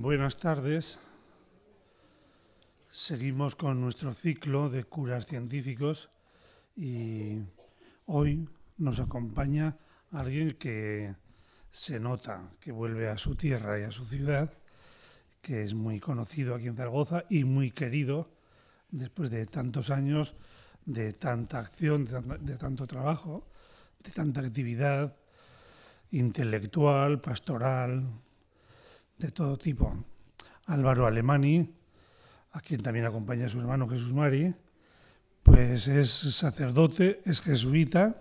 Buenas tardes. Seguimos con nuestro ciclo de curas científicos y hoy nos acompaña alguien que se nota que vuelve a su tierra y a su ciudad, que es muy conocido aquí en Zaragoza y muy querido después de tantos años de tanta acción, de tanto trabajo, de tanta actividad intelectual, pastoral, de todo tipo. Álvaro Alemany, a quien también acompaña su hermano Jesús Mari, pues es sacerdote, es jesuita,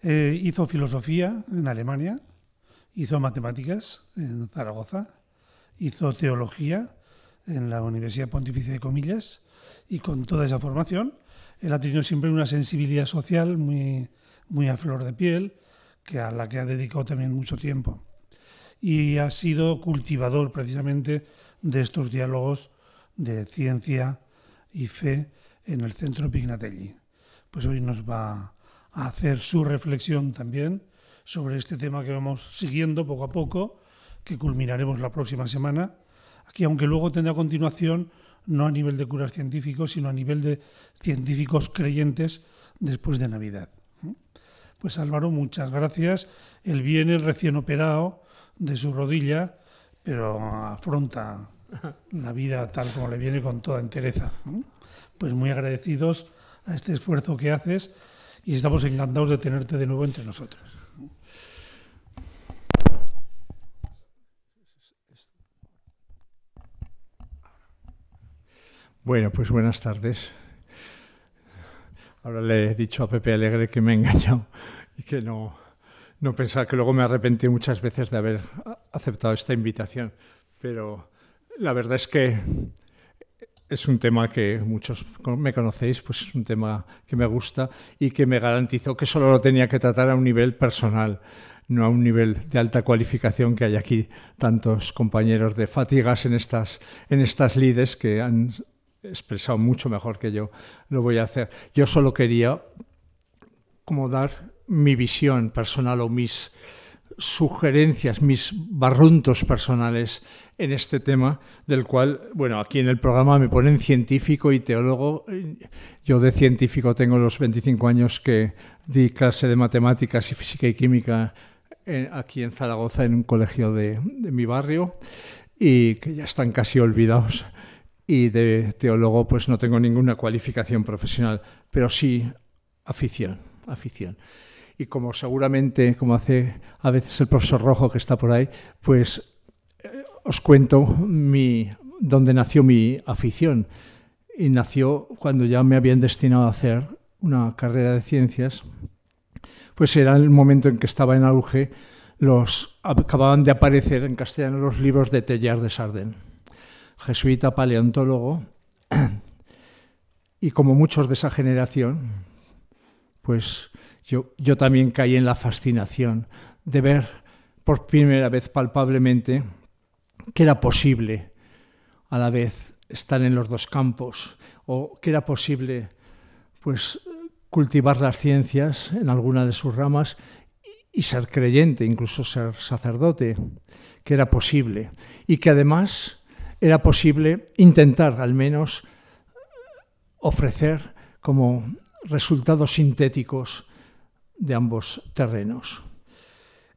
hizo filosofía en Alemania, hizo matemáticas en Zaragoza, hizo teología en la Universidad Pontificia de Comillas, y con toda esa formación él ha tenido siempre una sensibilidad social muy a flor de piel, a la que ha dedicado también mucho tiempo. Y ha sido cultivador precisamente de estos diálogos de ciencia y fe en el Centro Pignatelli. Pues hoy nos va a hacer su reflexión también sobre este tema que vamos siguiendo poco a poco, que culminaremos la próxima semana, aquí, aunque luego tendrá continuación no a nivel de curas científicos, sino a nivel de científicos creyentes después de Navidad. Pues Álvaro, muchas gracias. Él viene recién operado de su rodilla, pero afronta la vida tal como le viene con toda entereza. Pues muy agradecidos a este esfuerzo que haces y estamos encantados de tenerte de nuevo entre nosotros. Bueno, pues buenas tardes. Ahora le he dicho a Pepe Alegre que me he engañado y que no pensaba, que luego me arrepentí muchas veces de haber aceptado esta invitación. Pero la verdad es que es un tema que muchos me conocéis, pues es un tema que me gusta y que me garantizó que solo lo tenía que tratar a un nivel personal, no a un nivel de alta cualificación, que hay aquí tantos compañeros de fatigas en estas lides que han expresado mucho mejor que yo lo voy a hacer. Yo solo quería como dar mi visión personal o mis sugerencias, mis barruntos personales en este tema, del cual, bueno, aquí en el programa me ponen científico y teólogo. Yo de científico tengo los 25 años que di clase de matemáticas y física y química aquí en Zaragoza, en un colegio de mi barrio, y que ya están casi olvidados. Y de teólogo pues no tengo ninguna cualificación profesional, pero sí afición. Y como seguramente, como hace a veces el profesor Rojo que está por ahí, pues os cuento dónde nació mi afición. Y nació cuando ya me habían destinado a hacer una carrera de ciencias, pues era el momento en que estaba en auge, acababan de aparecer en castellano los libros de Teilhard de Chardin, jesuita paleontólogo, y como muchos de esa generación, pues yo también caí en la fascinación de ver por primera vez palpablemente que era posible a la vez estar en los dos campos, o que era posible pues cultivar las ciencias en alguna de sus ramas y ser creyente, incluso ser sacerdote, que era posible, y que además era posible intentar al menos ofrecer como resultados sintéticos de ambos terrenos.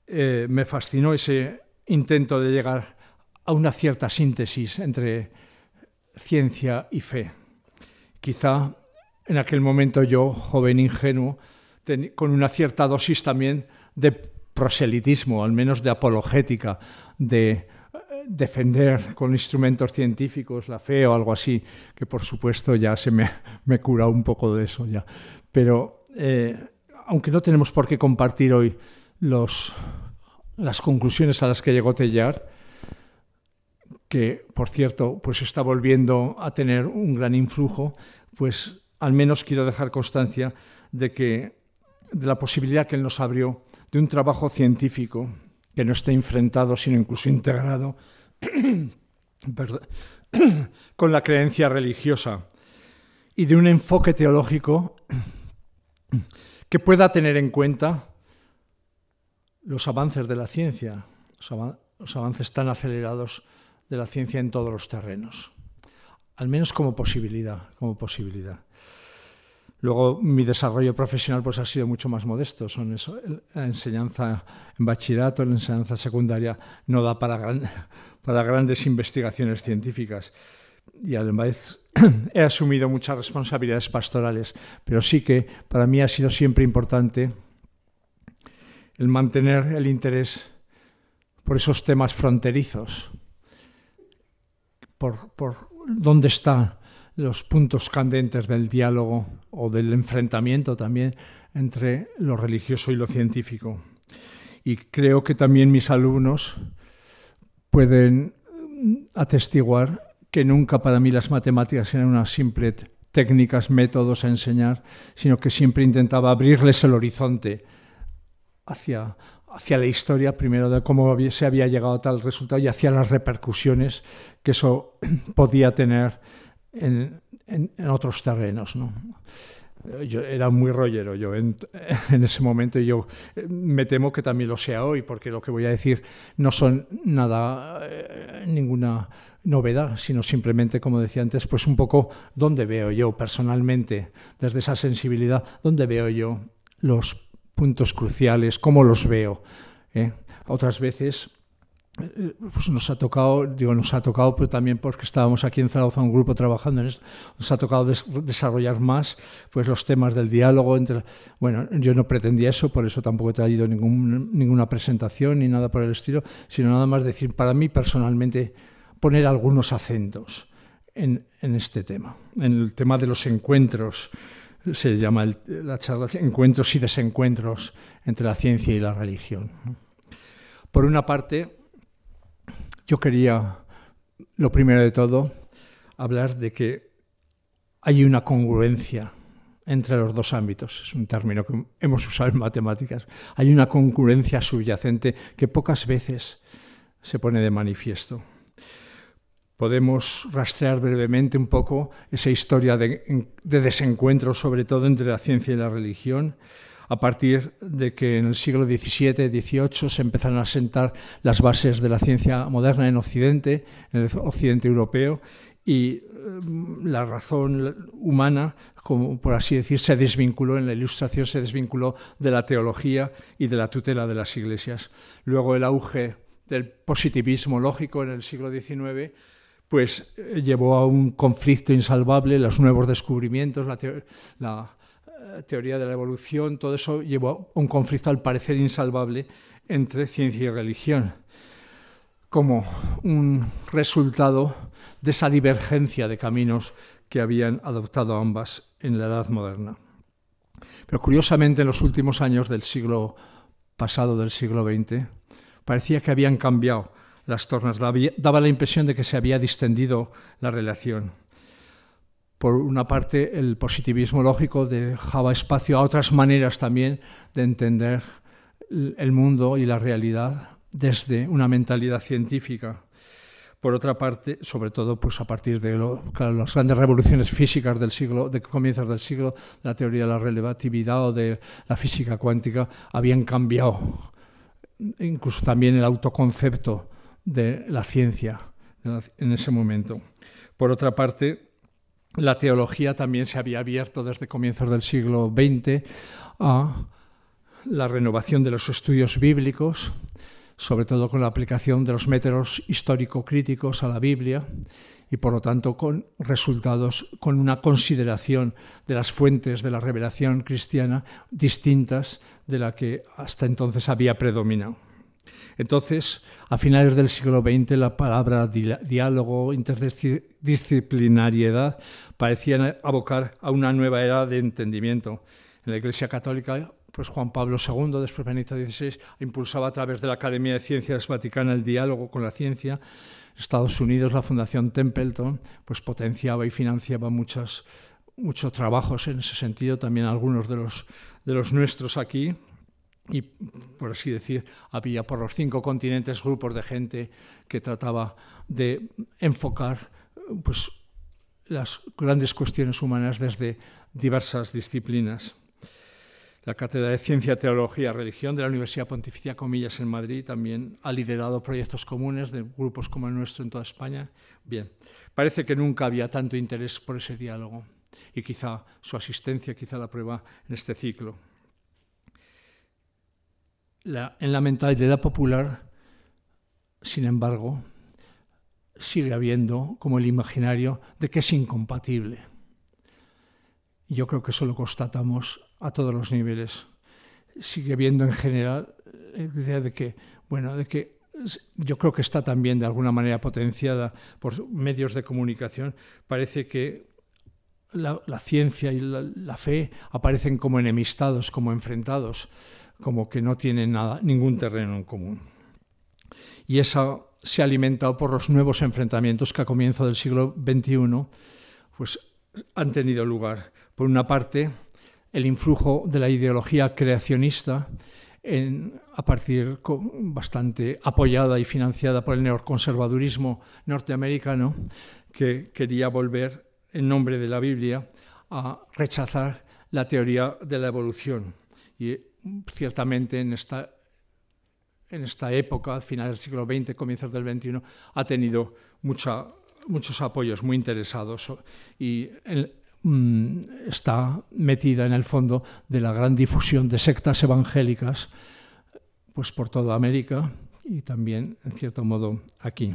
Me fascinó ese intento de llegar a una cierta síntesis entre ciencia y fe. Quizá en aquel momento yo, joven ingenuo, con una cierta dosis también de proselitismo, al menos de apologética, de defender con instrumentos científicos la fe o algo así, que por supuesto ya se me he curado un poco de eso ya. Pero aunque no tenemos por qué compartir hoy las conclusiones a las que llegó Teilhard, que por cierto pues está volviendo a tener un gran influjo, pues al menos quiero dejar constancia de la posibilidad que él nos abrió de un trabajo científico que no esté enfrentado, sino incluso integrado con la creencia religiosa, y de un enfoque teológico que pueda tener en cuenta los avances de la ciencia, los avances tan acelerados de la ciencia en todos los terrenos, al menos como posibilidad. Luego mi desarrollo profesional pues ha sido mucho más modesto. Son eso, la enseñanza en bachillerato, la enseñanza secundaria no da para grandes investigaciones científicas. Y además he asumido muchas responsabilidades pastorales, pero sí que para mí ha sido siempre importante el mantener el interés por esos temas fronterizos, por dónde están los puntos candentes del diálogo o del enfrentamiento también entre lo religioso y lo científico. Y creo que también mis alumnos pueden atestiguar que nunca para mí las matemáticas eran unas simples técnicas, métodos a enseñar, sino que siempre intentaba abrirles el horizonte hacia la historia, primero de cómo se había llegado a tal resultado y hacia las repercusiones que eso podía tener en otros terrenos, ¿no? Yo era muy rollero yo en ese momento, y yo me temo que también lo sea hoy, porque lo que voy a decir no son ninguna novedad, sino simplemente, como decía antes, pues un poco dónde veo yo personalmente, desde esa sensibilidad, dónde veo yo los puntos cruciales, cómo los veo. Otras veces pues nos ha tocado, pero también porque estábamos aquí en Zaragoza un grupo trabajando en esto, nos ha tocado desarrollar más pues los temas del diálogo bueno, yo no pretendía eso, por eso tampoco he traído ninguna presentación ni nada por el estilo, sino nada más decir, para mí personalmente, poner algunos acentos en este tema, en el tema de los encuentros. Se llama la charla Encuentros y desencuentros entre la ciencia y la religión. Por una parte, yo quería, lo primero de todo, hablar de que hay una congruencia entre los dos ámbitos. Es un término que hemos usado en matemáticas. Hay una congruencia subyacente que pocas veces se pone de manifiesto. Podemos rastrear brevemente un poco esa historia de desencuentros, sobre todo entre la ciencia y la religión, a partir de que en el siglo XVII-XVIII se empezaron a sentar las bases de la ciencia moderna en Occidente, en el Occidente europeo, y la razón humana, como por así decir, se desvinculó en la Ilustración, se desvinculó de la teología y de la tutela de las iglesias. Luego el auge del positivismo lógico en el siglo XIX pues llevó a un conflicto insalvable, los nuevos descubrimientos, la teoría de la evolución, todo eso llevó a un conflicto al parecer insalvable entre ciencia y religión, como un resultado de esa divergencia de caminos que habían adoptado ambas en la Edad Moderna. Pero curiosamente en los últimos años del siglo pasado, del siglo XX, parecía que habían cambiado las tornas, daba la impresión de que se había distendido la relación. Por una parte, el positivismo lógico dejaba espacio a otras maneras también de entender el mundo y la realidad desde una mentalidad científica. Por otra parte, sobre todo pues a partir de las grandes revoluciones físicas de comienzos del siglo, la teoría de la relatividad o de la física cuántica, habían cambiado incluso también el autoconcepto de la ciencia en ese momento. Por otra parte, la teología también se había abierto desde comienzos del siglo XX a la renovación de los estudios bíblicos, sobre todo con la aplicación de los métodos histórico-críticos a la Biblia y, por lo tanto, con resultados, con una consideración de las fuentes de la revelación cristiana distintas de la que hasta entonces había predominado. Entonces, a finales del siglo XX, la palabra diálogo, interdisciplinariedad, parecían abocar a una nueva era de entendimiento. En la Iglesia Católica, pues Juan Pablo II, después Benedicto XVI, impulsaba a través de la Academia de Ciencias Vaticana el diálogo con la ciencia. En Estados Unidos, la Fundación Templeton, pues potenciaba y financiaba muchos trabajos en ese sentido, también algunos de los nuestros aquí. Y, por así decir, había por los 5 continentes grupos de gente que trataba de enfocar pues, las grandes cuestiones humanas desde diversas disciplinas. La Cátedra de Ciencia, Teología, Religión de la Universidad Pontificia Comillas en Madrid también ha liderado proyectos comunes de grupos como el nuestro en toda España. Bien, parece que nunca había tanto interés por ese diálogo y quizá su asistencia, quizá la prueba en este ciclo. En la mentalidad popular, sin embargo, sigue habiendo como el imaginario de que es incompatible. Y yo creo que eso lo constatamos a todos los niveles. Sigue habiendo en general la idea de que, yo creo que está también de alguna manera potenciada por medios de comunicación. Parece que la ciencia y la fe aparecen como enemistados, como enfrentados, como que no tienen ningún terreno en común. Y eso se ha alimentado por los nuevos enfrentamientos que a comienzo del siglo XXI pues, han tenido lugar. Por una parte, el influjo de la ideología creacionista, a partir bastante apoyada y financiada por el neoconservadurismo norteamericano, que quería volver, en nombre de la Biblia, a rechazar la teoría de la evolución. Y ciertamente en esta época, al final del siglo XX, comienzos del XXI, ha tenido muchos apoyos muy interesados y está metida en el fondo de la gran difusión de sectas evangélicas pues por toda América y también, en cierto modo, aquí.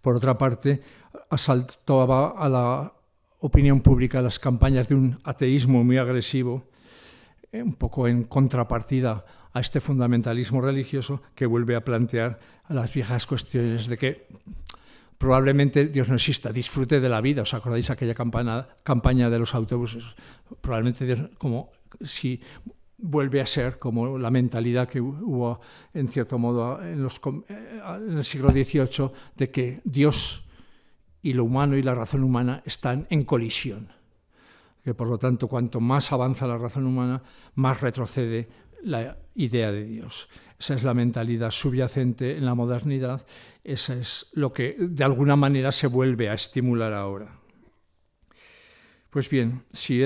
Por otra parte, asaltaba a la opinión pública las campañas de un ateísmo muy agresivo, un poco en contrapartida a este fundamentalismo religioso que vuelve a plantear las viejas cuestiones de que probablemente Dios no exista, disfrute de la vida. ¿Os acordáis aquella campaña de los autobuses? Probablemente Dios, como si vuelve a ser como la mentalidad que hubo, en cierto modo, en el siglo XVIII, de que Dios y lo humano y la razón humana están en colisión. Que por lo tanto, cuanto más avanza la razón humana, más retrocede la idea de Dios. Esa es la mentalidad subyacente en la modernidad, esa es lo que de alguna manera se vuelve a estimular ahora. Pues bien, si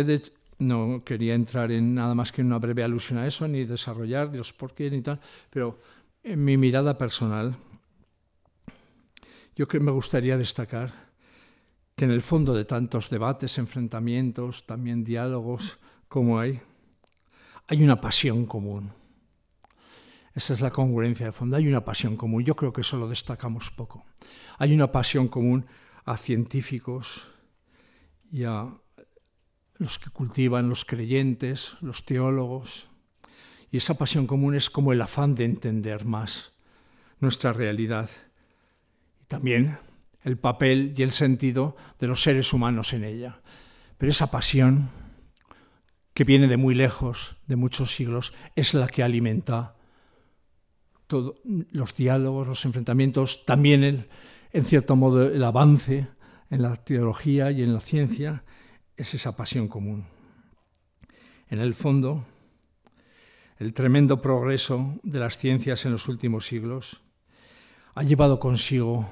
no quería entrar en nada más que una breve alusión a eso, ni desarrollar los por qué ni tal, pero en mi mirada personal, yo creo que me gustaría destacar que en el fondo de tantos debates, enfrentamientos, también diálogos como hay una pasión común. Esa es la congruencia de fondo. Hay una pasión común. Yo creo que eso lo destacamos poco. Hay una pasión común a científicos y a los que cultivan, los creyentes, los teólogos. Y esa pasión común es como el afán de entender más nuestra realidad. Y también el papel y el sentido de los seres humanos en ella. Pero esa pasión, que viene de muy lejos, de muchos siglos, es la que alimenta todos los diálogos, los enfrentamientos, también en cierto modo el avance en la teología y en la ciencia, es esa pasión común. En el fondo, el tremendo progreso de las ciencias en los últimos siglos ha llevado consigo,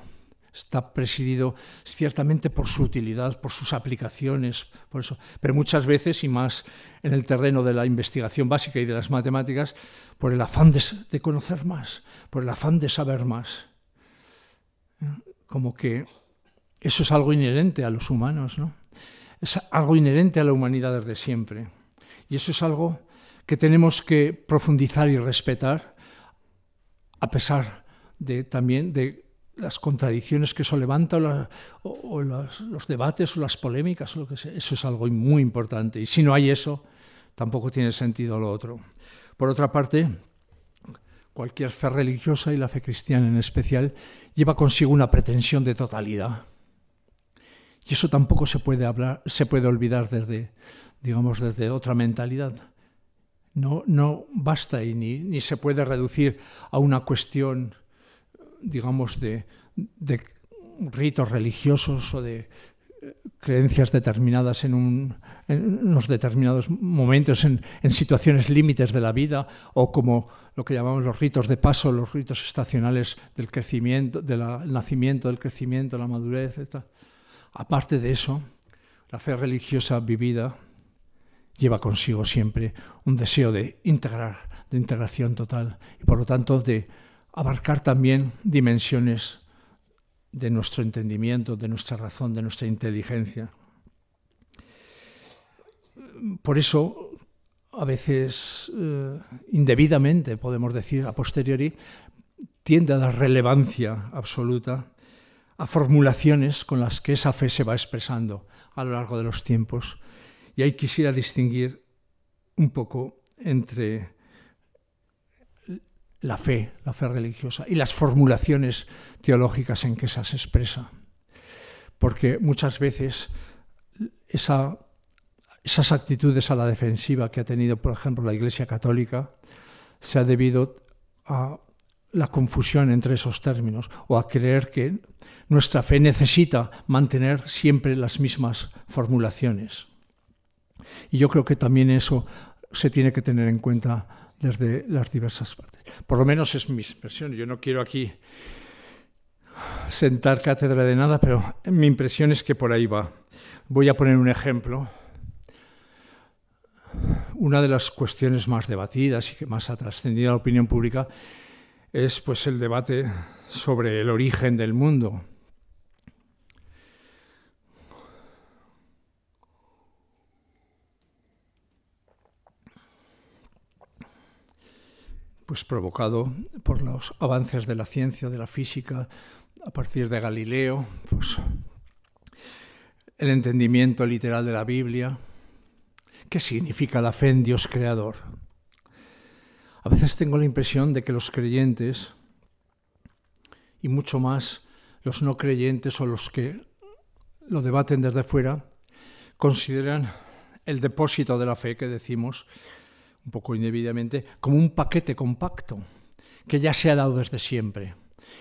está presidido ciertamente por su utilidad, por sus aplicaciones, por eso, pero muchas veces, y más en el terreno de la investigación básica y de las matemáticas, por el afán de conocer más, por el afán de saber más. Como que eso es algo inherente a los humanos, ¿no? Es algo inherente a la humanidad desde siempre. Y eso es algo que tenemos que profundizar y respetar, a pesar también de las contradicciones que eso levanta o los debates o las polémicas o lo que sea. Eso es algo muy importante y si no hay eso tampoco tiene sentido lo otro. Por otra parte, cualquier fe religiosa y la fe cristiana en especial lleva consigo una pretensión de totalidad y eso tampoco se puede olvidar desde otra mentalidad. No basta y ni se puede reducir a una cuestión, digamos, de ritos religiosos o de creencias determinadas en unos determinados momentos, en situaciones límites de la vida, o como lo que llamamos los ritos de paso, los ritos estacionales del crecimiento, del nacimiento, del crecimiento, la madurez, etc. Aparte de eso, la fe religiosa vivida lleva consigo siempre un deseo de integrar, de integración total y por lo tanto de abarcar también dimensiones de nuestro entendimiento, de nuestra razón, de nuestra inteligencia. Por eso, a veces, indebidamente, podemos decir, a posteriori, tiende a dar relevancia absoluta a formulaciones con las que esa fe se va expresando a lo largo de los tiempos. Y ahí quisiera distinguir un poco entre la fe religiosa y las formulaciones teológicas en que esa se expresa. Porque muchas veces esas actitudes a la defensiva que ha tenido, por ejemplo, la Iglesia Católica, se ha debido a la confusión entre esos términos o a creer que nuestra fe necesita mantener siempre las mismas formulaciones. Y yo creo que también eso se tiene que tener en cuenta desde las diversas partes. Por lo menos es mi impresión. Yo no quiero aquí sentar cátedra de nada, pero mi impresión es que por ahí va. Voy a poner un ejemplo. Una de las cuestiones más debatidas y que más ha trascendido a la opinión pública es pues, el debate sobre el origen del mundo. Pues provocado por los avances de la ciencia, de la física, a partir de Galileo, pues, el entendimiento literal de la Biblia. ¿Qué significa la fe en Dios creador? A veces tengo la impresión de que los creyentes, y mucho más los no creyentes o los que lo debaten desde fuera, consideran el depósito de la fe, que decimos un poco indebidamente, como un paquete compacto que ya se ha dado desde siempre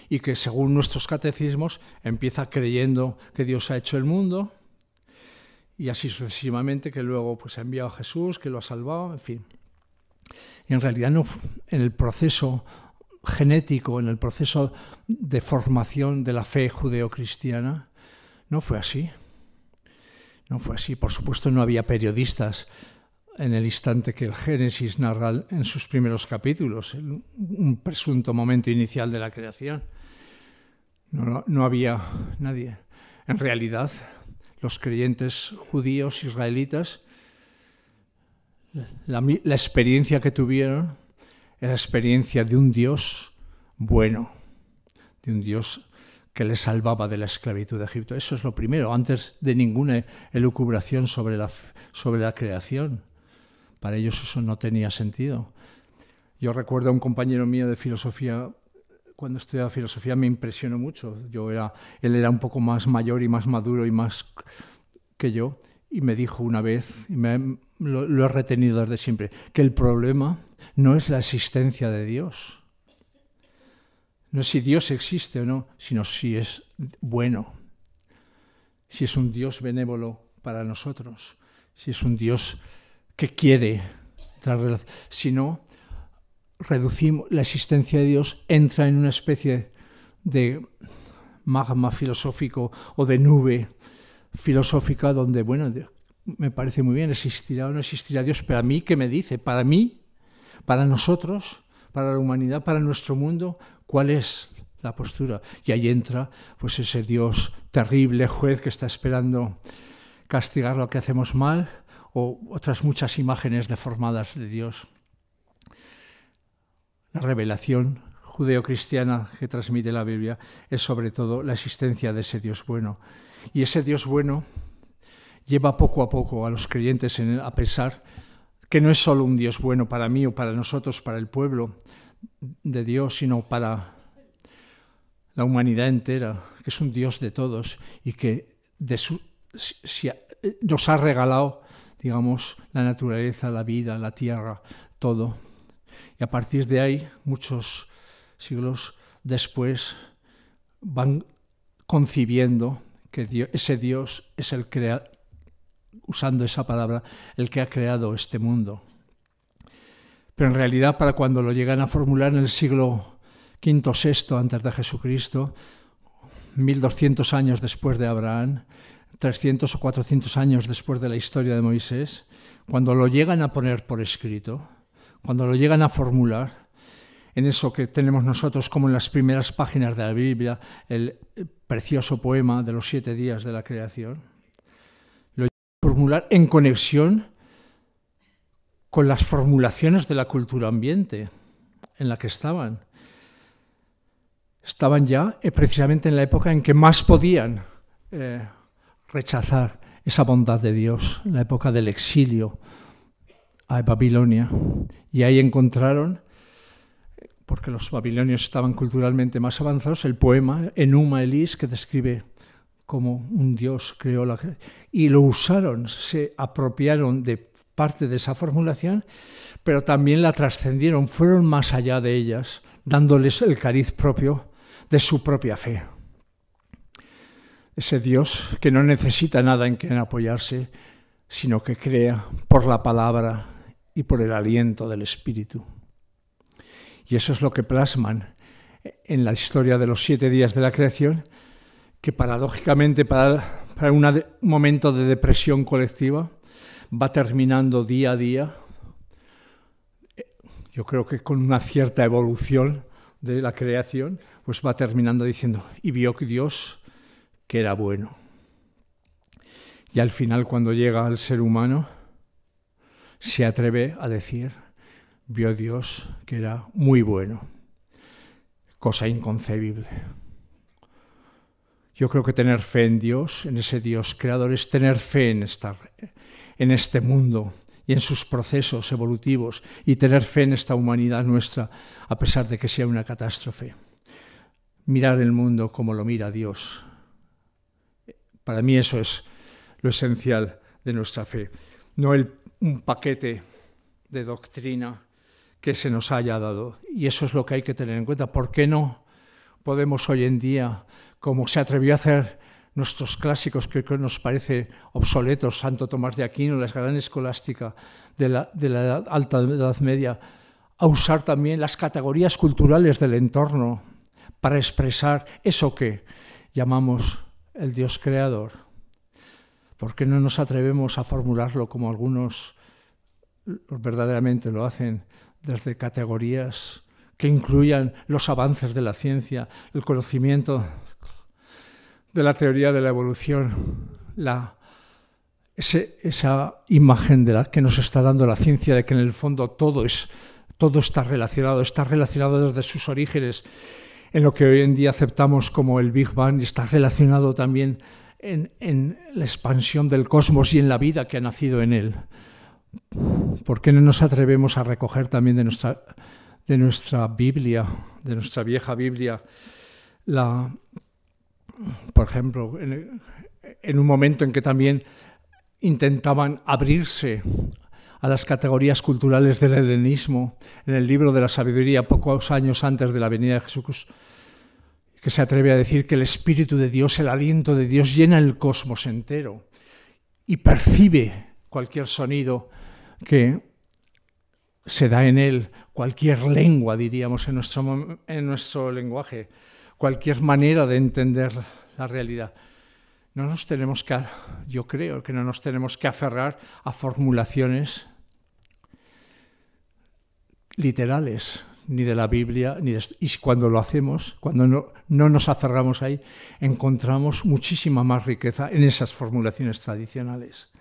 y que según nuestros catecismos empieza creyendo que Dios ha hecho el mundo y así sucesivamente, que luego pues, ha enviado a Jesús, que lo ha salvado, en fin. Y en realidad no, en el proceso genético, en el proceso de formación de la fe judeocristiana, no fue así. No fue así. Por supuesto no había periodistas en el instante que el Génesis narra en sus primeros capítulos, un presunto momento inicial de la creación. No había nadie. En realidad, los creyentes judíos, israelitas, la experiencia que tuvieron era la experiencia de un Dios bueno, de un Dios que les salvaba de la esclavitud de Egipto. Eso es lo primero, antes de ninguna elucubración sobre la creación. Para ellos eso no tenía sentido. Yo recuerdo a un compañero mío de filosofía, cuando estudiaba filosofía me impresionó mucho. Él era un poco más mayor y más maduro y más que yo, y me dijo una vez, y lo he retenido desde siempre, que el problema no es la existencia de Dios. No es si Dios existe o no, sino si es bueno, si es un Dios benévolo para nosotros, si es un Dios que quiere entrar en relación. Si no, reducimos la existencia de Dios, entra en una especie de magma filosófico o de nube filosófica donde, bueno, me parece muy bien, existirá o no existirá Dios, pero a mí, ¿qué me dice? Para mí, para nosotros, para la humanidad, para nuestro mundo, ¿cuál es la postura? Y ahí entra pues ese Dios terrible, juez, que está esperando castigar lo que hacemos mal, o otras muchas imágenes deformadas de Dios. La revelación judeocristiana que transmite la Biblia es sobre todo la existencia de ese Dios bueno. Y ese Dios bueno lleva poco a poco a los creyentes a pensar que no es solo un Dios bueno para mí o para nosotros, para el pueblo de Dios, sino para la humanidad entera, que es un Dios de todos y que nos ha regalado, digamos, la naturaleza, la vida, la tierra, todo. Y a partir de ahí, muchos siglos después, van concibiendo que ese Dios es el creador, usando esa palabra, el que ha creado este mundo. Pero en realidad, para cuando lo llegan a formular en el siglo V o VI antes de Jesucristo, 1200 años después de Abraham, 300 o 400 años después de la historia de Moisés, cuando lo llegan a poner por escrito, cuando lo llegan a formular, en eso que tenemos nosotros como en las primeras páginas de la Biblia, el precioso poema de los 7 días de la creación, lo llegan a formular en conexión con las formulaciones de la cultura ambiente en la que estaban. Estaban ya precisamente en la época en que más podían rechazar esa bondad de Dios, la época del exilio a Babilonia. Y ahí encontraron, porque los babilonios estaban culturalmente más avanzados, el poema Enuma Elis, que describe cómo un dios creó la creación. Y lo usaron, se apropiaron de parte de esa formulación, pero también la trascendieron, fueron más allá de ellas, dándoles el cariz propio de su propia fe. Ese Dios que no necesita nada en quien apoyarse, sino que crea por la palabra y por el aliento del Espíritu. Y eso es lo que plasman en la historia de los 7 días de la creación, que paradójicamente para un momento de depresión colectiva va terminando día a día, yo creo que con una cierta evolución de la creación, pues va terminando diciendo, y vio que Dios que era bueno. Y al final, cuando llega al ser humano, se atreve a decir, vio Dios que era muy bueno. Cosa inconcebible. Yo creo que tener fe en Dios, en ese Dios creador, es tener fe en este mundo y en sus procesos evolutivos, y tener fe en esta humanidad nuestra, a pesar de que sea una catástrofe. Mirar el mundo como lo mira Dios. Para mí eso es lo esencial de nuestra fe. No un paquete de doctrina que se nos haya dado. Y eso es lo que hay que tener en cuenta. ¿Por qué no podemos hoy en día, como se atrevió a hacer nuestros clásicos, que nos parece obsoletos, Santo Tomás de Aquino, la gran escolástica de la Alta Edad Media, a usar también las categorías culturales del entorno para expresar eso que llamamos el Dios creador? ¿Por qué no nos atrevemos a formularlo como algunos verdaderamente lo hacen, desde categorías que incluyan los avances de la ciencia, el conocimiento de la teoría de la evolución, esa imagen de la que nos está dando la ciencia, de que en el fondo todo está relacionado desde sus orígenes en lo que hoy en día aceptamos como el Big Bang, y está relacionado también en la expansión del cosmos y en la vida que ha nacido en él. ¿Por qué no nos atrevemos a recoger también de nuestra Biblia, de nuestra vieja Biblia, por ejemplo, en un momento en que también intentaban abrirse a las categorías culturales del helenismo, en el libro de la sabiduría, pocos años antes de la venida de Jesús, que se atreve a decir que el Espíritu de Dios, el aliento de Dios, llena el cosmos entero y percibe cualquier sonido que se da en él, cualquier lengua, diríamos en nuestro lenguaje, cualquier manera de entender la realidad. Yo creo que no nos tenemos que aferrar a formulaciones literales, ni de la Biblia, y cuando lo hacemos, cuando no nos aferramos ahí, encontramos muchísima más riqueza en esas formulaciones tradicionales.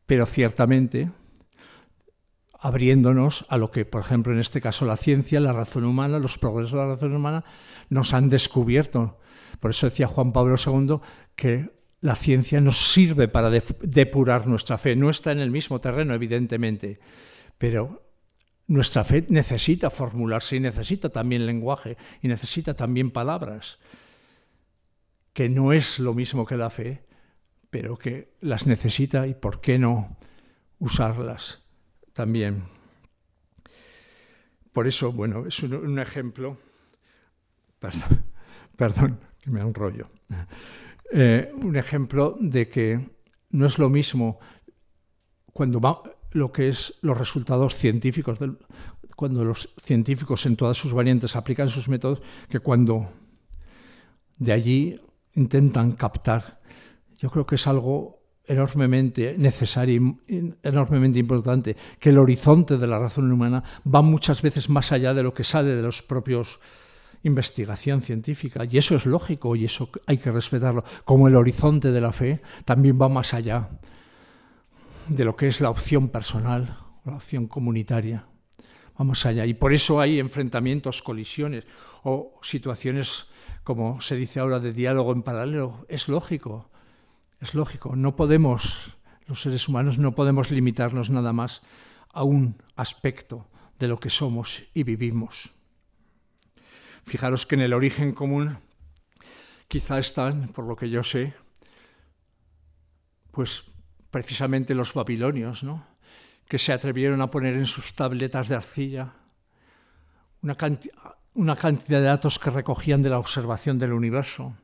Pero ciertamente, abriéndonos a lo que, por ejemplo, en este caso la ciencia, la razón humana, los progresos de la razón humana nos han descubierto. Por eso decía Juan Pablo II que la ciencia nos sirve para depurar nuestra fe. No está en el mismo terreno, evidentemente, pero nuestra fe necesita formularse y necesita también lenguaje y necesita también palabras, que no es lo mismo que la fe, pero que las necesita, y por qué no usarlas también. Por eso, bueno, es un ejemplo, perdón, que me enrollo, un ejemplo de que no es lo mismo lo que es los resultados científicos, cuando los científicos en todas sus variantes aplican sus métodos, que cuando de allí intentan captar. Yo creo que es algo enormemente necesaria y enormemente importante, que el horizonte de la razón humana va muchas veces más allá de lo que sale de los propios investigación científica, y eso es lógico y eso hay que respetarlo, como el horizonte de la fe también va más allá de lo que es la opción personal, la opción comunitaria, va más allá, y por eso hay enfrentamientos, colisiones o situaciones, como se dice ahora, de diálogo en paralelo. Es lógico, no podemos, los seres humanos no podemos limitarnos nada más a un aspecto de lo que somos y vivimos. Fijaros que en el origen común quizá están, por lo que yo sé, pues precisamente los babilonios, ¿no?, que se atrevieron a poner en sus tabletas de arcilla una cantidad de datos que recogían de la observación del universo.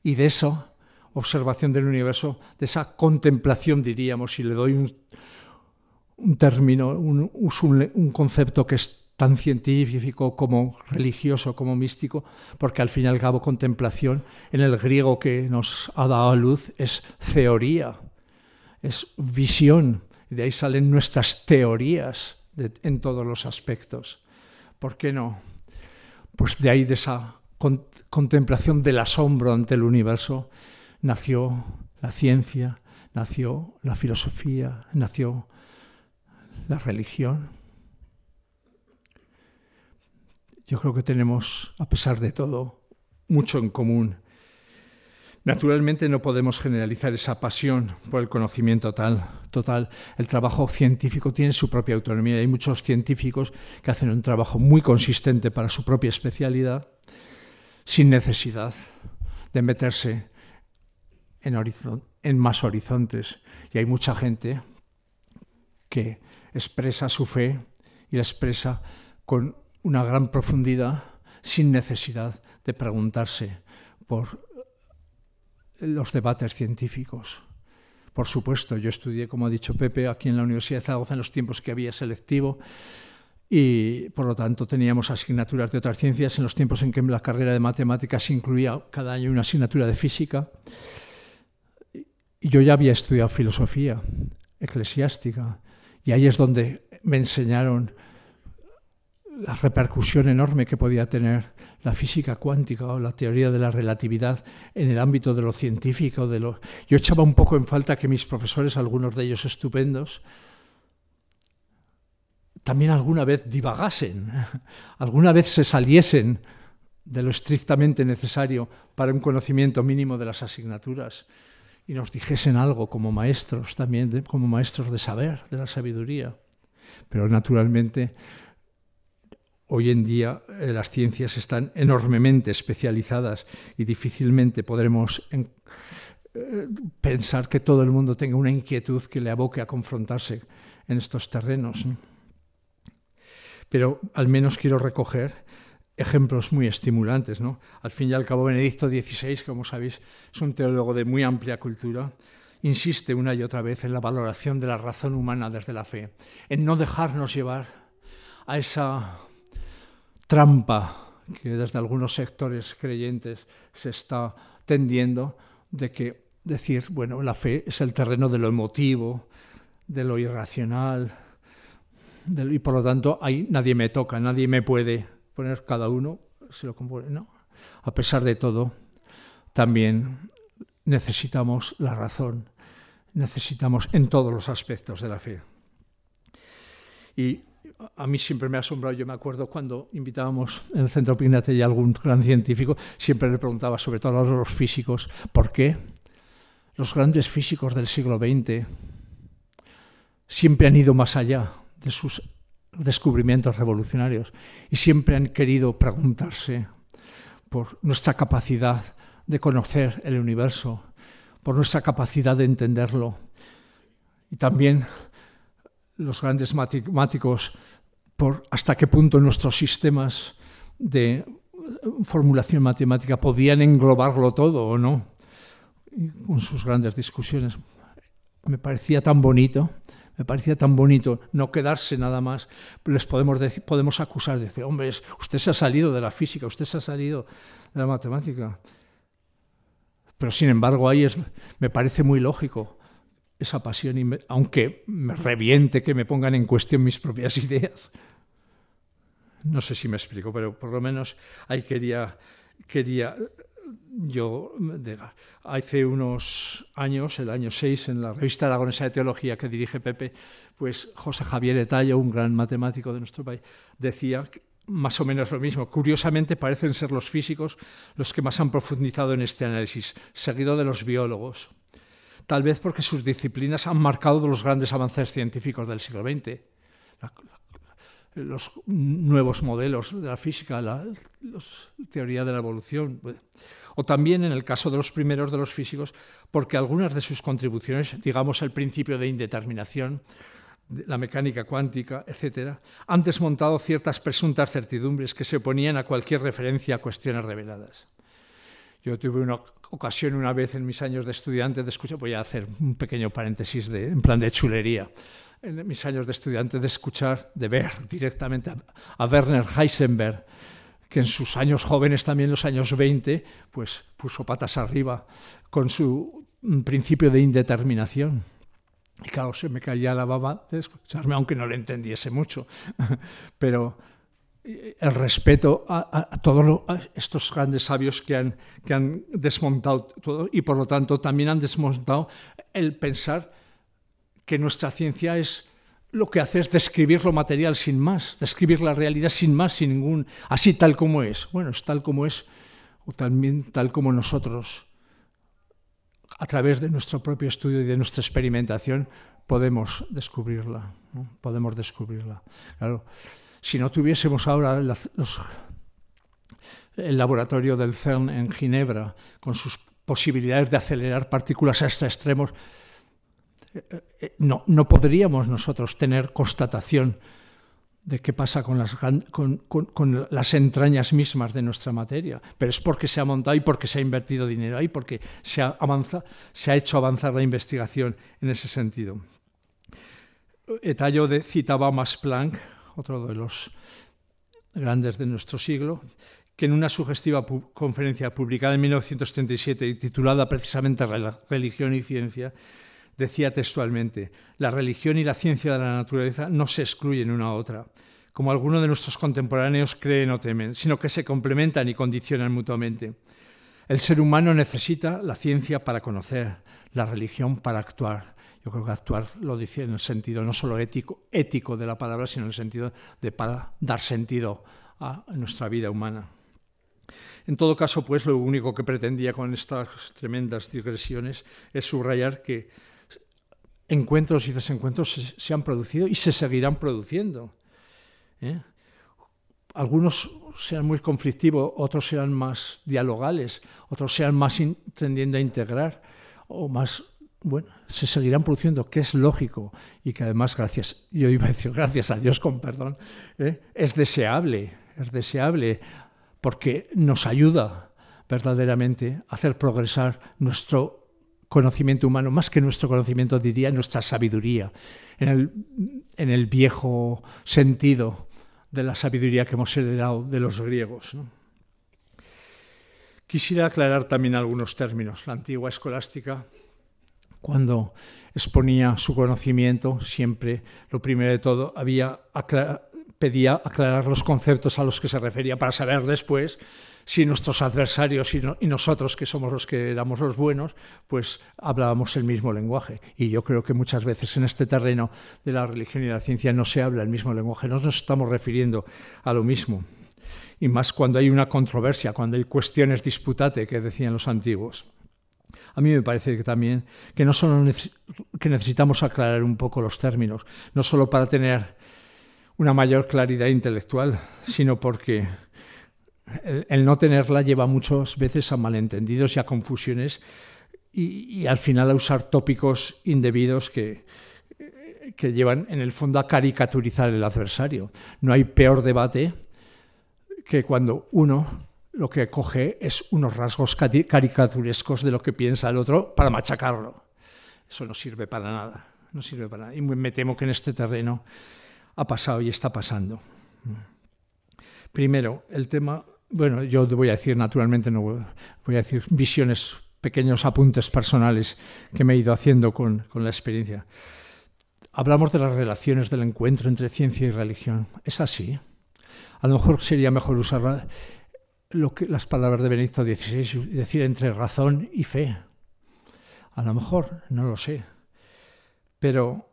Y de esa observación del universo, de esa contemplación, diríamos, si le doy un término, un concepto que es tan científico como religioso, como místico, porque al fin y al cabo contemplación, en el griego que nos ha dado a luz, es teoría, es visión, y de ahí salen nuestras teorías en todos los aspectos. ¿Por qué no? Pues de ahí, de esa contemplación del asombro ante el universo, nació la ciencia, nació la filosofía, nació la religión. Yo creo que tenemos, a pesar de todo, mucho en común. Naturalmente no podemos generalizar esa pasión por el conocimiento total. El trabajo científico tiene su propia autonomía. Hay muchos científicos que hacen un trabajo muy consistente para su propia especialidad, sin necesidad de meterse en más horizontes. Y hay mucha gente que expresa su fe y la expresa con una gran profundidad, sin necesidad de preguntarse por los debates científicos. Por supuesto, yo estudié, como ha dicho Pepe, aquí en la Universidad de Zaragoza en los tiempos que había selectivo y, por lo tanto, teníamos asignaturas de otras ciencias en los tiempos en que la carrera de matemáticas incluía cada año una asignatura de física. Y yo ya había estudiado filosofía eclesiástica y ahí es donde me enseñaron la repercusión enorme que podía tener la física cuántica o la teoría de la relatividad en el ámbito de lo científico. Yo echaba un poco en falta que mis profesores, algunos de ellos estupendos, también alguna vez divagasen, alguna vez se saliesen de lo estrictamente necesario para un conocimiento mínimo de las asignaturas y nos dijesen algo como maestros, también como maestros de saber, de la sabiduría. Pero naturalmente hoy en día las ciencias están enormemente especializadas y difícilmente podremos pensar que todo el mundo tenga una inquietud que le aboque a confrontarse en estos terrenos. Pero al menos quiero recoger ejemplos muy estimulantes, ¿no? Al fin y al cabo, Benedicto XVI, como sabéis, es un teólogo de muy amplia cultura. Insiste una y otra vez en la valoración de la razón humana desde la fe, en no dejarnos llevar a esa trampa que desde algunos sectores creyentes se está tendiendo de que decir, bueno, la fe es el terreno de lo emotivo, de lo irracional, y por lo tanto ahí nadie me toca, nadie me puede poner, cada uno se lo compone. No, a pesar de todo, también necesitamos la razón, necesitamos en todos los aspectos de la fe. Y a mí siempre me ha asombrado, yo me acuerdo cuando invitábamos en el Centro Pignatelli a algún gran científico, siempre le preguntaba, sobre todo a los físicos, ¿por qué los grandes físicos del siglo XX siempre han ido más allá de sus descubrimientos revolucionarios y siempre han querido preguntarse por nuestra capacidad de conocer el universo, por nuestra capacidad de entenderlo? Y también los grandes matemáticos, por hasta qué punto nuestros sistemas de formulación matemática podían englobarlo todo o no, y con sus grandes discusiones. Me parecía tan bonito no quedarse nada más. Les podemos acusar de decir, hombre, usted se ha salido de la física, usted se ha salido de la matemática. Pero sin embargo ahí me parece muy lógico esa pasión, aunque me reviente que me pongan en cuestión mis propias ideas. No sé si me explico, pero por lo menos ahí quería yo, hace unos años, el año 6, en la revista Aragonesa de Teología que dirige Pepe, pues José Javier Etallo, un gran matemático de nuestro país, decía más o menos lo mismo. Curiosamente parecen ser los físicos los que más han profundizado en este análisis, seguido de los biólogos. Tal vez porque sus disciplinas han marcado los grandes avances científicos del siglo XX. Los nuevos modelos de la física, la teoría de la evolución, o también en el caso de los primeros de los físicos, porque algunas de sus contribuciones, digamos el principio de indeterminación, la mecánica cuántica, etcétera, han desmontado ciertas presuntas certidumbres que se oponían a cualquier referencia a cuestiones reveladas. Yo tuve una ocasión una vez en mis años de estudiante de escuchar, voy a hacer un pequeño paréntesis en plan de chulería, en mis años de estudiante de ver directamente a Werner Heisenberg, que en sus años jóvenes, también los años 20, pues puso patas arriba con su principio de indeterminación. Y claro, se me caía la baba de escucharme, aunque no le entendiese mucho. Pero el respeto a todos estos grandes sabios que han desmontado todo y por lo tanto también han desmontado el pensar que nuestra ciencia es lo que hace es describir lo material sin más, describir la realidad sin más, sin ningún, así tal como es. Bueno, es tal como es, o también tal como nosotros, a través de nuestro propio estudio y de nuestra experimentación, podemos descubrirla, ¿no? Podemos descubrirla. Claro, si no tuviésemos ahora el laboratorio del CERN en Ginebra, con sus posibilidades de acelerar partículas hasta extremos, no podríamos nosotros tener constatación de qué pasa con las entrañas mismas de nuestra materia. Pero es porque se ha montado y porque se ha invertido dinero ahí, porque se ha hecho avanzar la investigación en ese sentido. Etallo citaba a Max Planck, otro de los grandes de nuestro siglo, que en una sugestiva conferencia publicada en 1937 y titulada precisamente Religión y Ciencia, decía textualmente: la religión y la ciencia de la naturaleza no se excluyen una a otra, como algunos de nuestros contemporáneos creen o temen, sino que se complementan y condicionan mutuamente. El ser humano necesita la ciencia para conocer, la religión para actuar. Yo creo que actuar lo dice en el sentido no solo ético de la palabra, sino en el sentido de para dar sentido a nuestra vida humana. En todo caso, pues lo único que pretendía con estas tremendas digresiones es subrayar que encuentros y desencuentros se han producido y se seguirán produciendo. Algunos serán muy conflictivos, otros serán más dialogales, otros serán más tendiendo a integrar, o más, bueno, se seguirán produciendo, que es lógico y que además, gracias a Dios, con perdón, es deseable porque nos ayuda verdaderamente a hacer progresar nuestro conocimiento humano, más que nuestro conocimiento, diría nuestra sabiduría, en el viejo sentido de la sabiduría que hemos heredado de los griegos, ¿no? Quisiera aclarar también algunos términos. La antigua escolástica, cuando exponía su conocimiento, siempre, lo primero de todo, pedía aclarar los conceptos a los que se refería para saber después si nuestros adversarios y nosotros, que somos los que éramos los buenos, pues hablábamos el mismo lenguaje. Y yo creo que muchas veces en este terreno de la religión y la ciencia no se habla el mismo lenguaje, no nos estamos refiriendo a lo mismo. Y más cuando hay una controversia, cuando hay cuestiones disputate, que decían los antiguos. A mí me parece que también que no solo que necesitamos aclarar un poco los términos, no solo para tener una mayor claridad intelectual, sino porque el no tenerla lleva muchas veces a malentendidos y a confusiones y al final a usar tópicos indebidos que llevan en el fondo a caricaturizar el adversario. No hay peor debate que cuando uno lo que coge es unos rasgos caricaturescos de lo que piensa el otro para machacarlo. Eso no sirve para nada, no sirve para nada. Y me temo que en este terreno ha pasado y está pasando. Primero, el tema, bueno, yo voy a decir naturalmente, no voy a decir visiones pequeños apuntes personales que me he ido haciendo con la experiencia. Hablamos de las relaciones del encuentro entre ciencia y religión. ¿Es así? A lo mejor sería mejor usar las palabras de Benedicto XVI y decir entre razón y fe. A lo mejor, no lo sé. Pero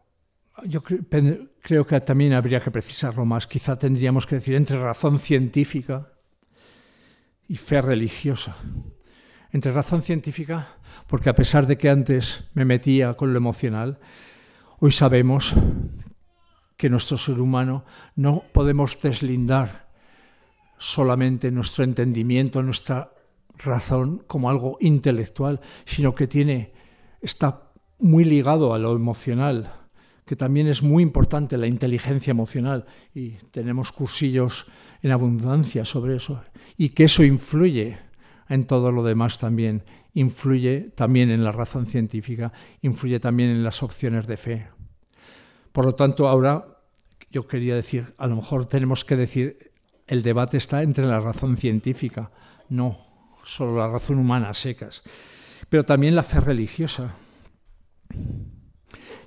yo creo que también habría que precisarlo más. Quizá tendríamos que decir entre razón científica y fe religiosa. Entre razón científica, porque a pesar de que antes me metía con lo emocional, hoy sabemos que nuestro ser humano no podemos deslindar solamente nuestro entendimiento, nuestra razón como algo intelectual, sino que está muy ligado a lo emocional, que también es muy importante la inteligencia emocional, y tenemos cursillos en abundancia sobre eso, y que eso influye en todo lo demás también, influye también en la razón científica, influye también en las opciones de fe. Por lo tanto, ahora yo quería decir, a lo mejor tenemos que decir, el debate está entre la razón científica, no solo la razón humana a secas, pero también la fe religiosa.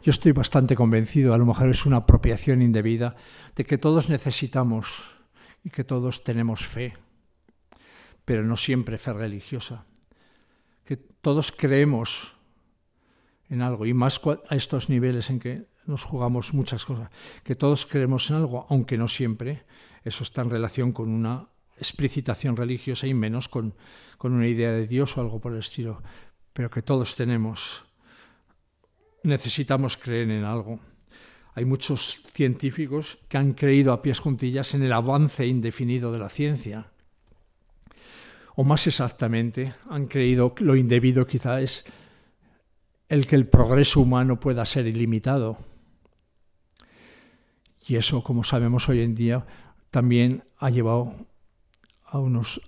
Yo estoy bastante convencido, a lo mejor es una apropiación indebida, de que todos necesitamos y que todos tenemos fe, pero no siempre fe religiosa. Que todos creemos en algo, y más a estos niveles en que nos jugamos muchas cosas, que todos creemos en algo, aunque no siempre. Eso está en relación con una explicitación religiosa y menos con una idea de Dios o algo por el estilo, pero que todos necesitamos creer en algo. Hay muchos científicos que han creído a pies juntillas en el avance indefinido de la ciencia. O más exactamente, han creído que lo indebido quizá es el que el progreso humano pueda ser ilimitado. Y eso, como sabemos hoy en día, también ha llevado a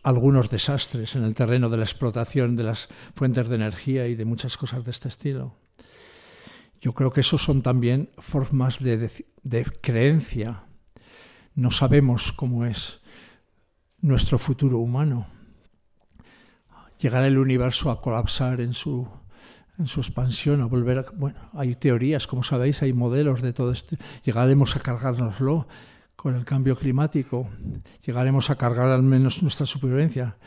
algunos desastres en el terreno de la explotación de las fuentes de energía y de muchas cosas de este estilo. Yo creo que esos son también formas de creencia. No sabemos cómo es nuestro futuro humano. Llegar el universo a colapsar en su expansión, a volver a... Bueno, hay teorías, como sabéis, hay modelos de todo esto. Llegaremos a cargárnoslo con el cambio climático. Llegaremos a cargar al menos nuestra supervivencia.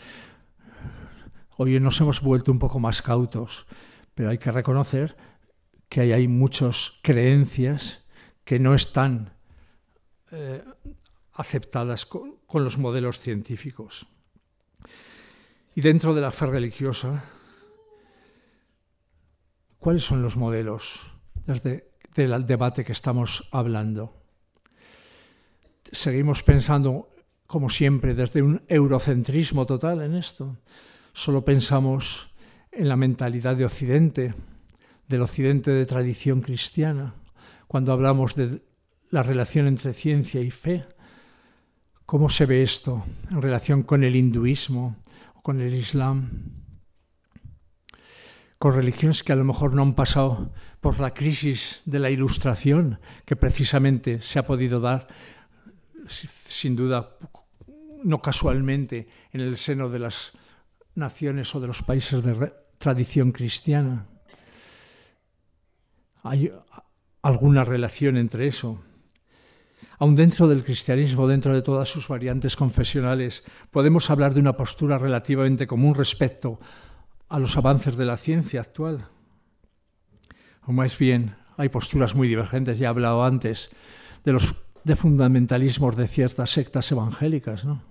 Hoy nos hemos vuelto un poco más cautos, pero hay que reconocer que hay muchas creencias que no están aceptadas con los modelos científicos. Y dentro de la fe religiosa, ¿cuáles son los modelos del debate que estamos hablando? Seguimos pensando, como siempre, desde un eurocentrismo total en esto. Solo pensamos en la mentalidad de Occidente, del Occidente de tradición cristiana, cuando hablamos de la relación entre ciencia y fe. ¿Cómo se ve esto en relación con el hinduismo o con el islam? Con religiones que a lo mejor no han pasado por la crisis de la Ilustración, que precisamente se ha podido dar, sin duda, no casualmente, en el seno de las naciones o de los países de tradición cristiana. ¿Hay alguna relación entre eso? Aún dentro del cristianismo, dentro de todas sus variantes confesionales, podemos hablar de una postura relativamente común respecto a los avances de la ciencia actual. O más bien, hay posturas muy divergentes. Ya he hablado antes de fundamentalismos de ciertas sectas evangélicas, ¿no?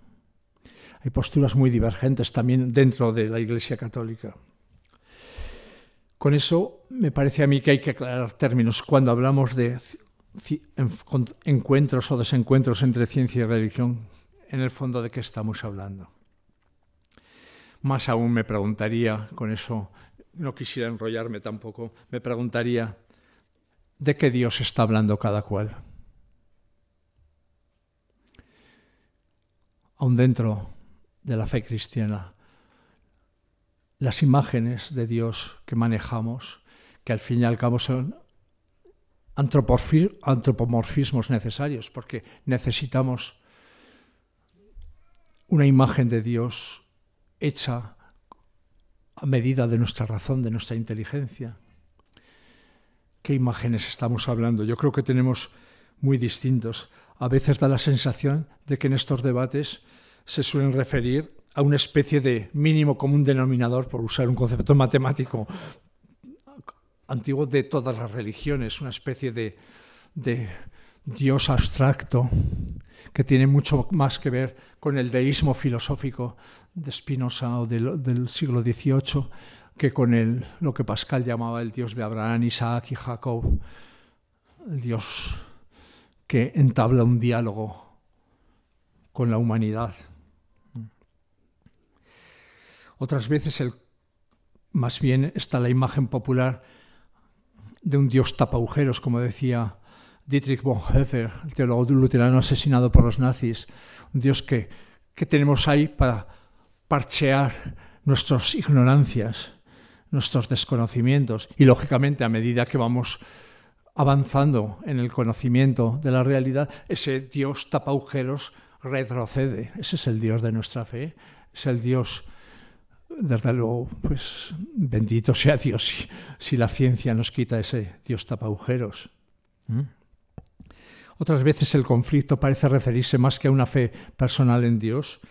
Hay posturas muy divergentes también dentro de la Iglesia Católica. Con eso me parece a mí que hay que aclarar términos cuando hablamos de encuentros o desencuentros entre ciencia y religión. En el fondo, ¿de qué estamos hablando? Más aún me preguntaría, con eso no quisiera enrollarme tampoco, me preguntaría ¿de qué Dios está hablando cada cual? Aún dentro de la fe cristiana, las imágenes de Dios que manejamos, que al fin y al cabo son antropomorfismos necesarios, porque necesitamos una imagen de Dios hecha a medida de nuestra razón, de nuestra inteligencia. ¿Qué imágenes estamos hablando? Yo creo que tenemos muy distintos. A veces da la sensación de que en estos debates se suelen referir a una especie de mínimo común denominador, por usar un concepto matemático antiguo, de todas las religiones, una especie de Dios abstracto que tiene mucho más que ver con el deísmo filosófico de Spinoza o del siglo XVIII que con lo que Pascal llamaba el Dios de Abraham, Isaac y Jacob, el Dios que entabla un diálogo con la humanidad. Otras veces más bien está la imagen popular de un Dios tapagujeros, como decía Dietrich Bonhoeffer, el teólogo luterano asesinado por los nazis, un Dios que tenemos ahí para parchear nuestras ignorancias, nuestros desconocimientos, y lógicamente a medida que vamos avanzando en el conocimiento de la realidad, ese Dios tapagujeros retrocede. Ese es el Dios de nuestra fe, es el Dios, desde luego, pues bendito sea Dios si la ciencia nos quita ese Dios tapagujeros. Otras veces el conflicto parece referirse más que a una fe personal en Dios,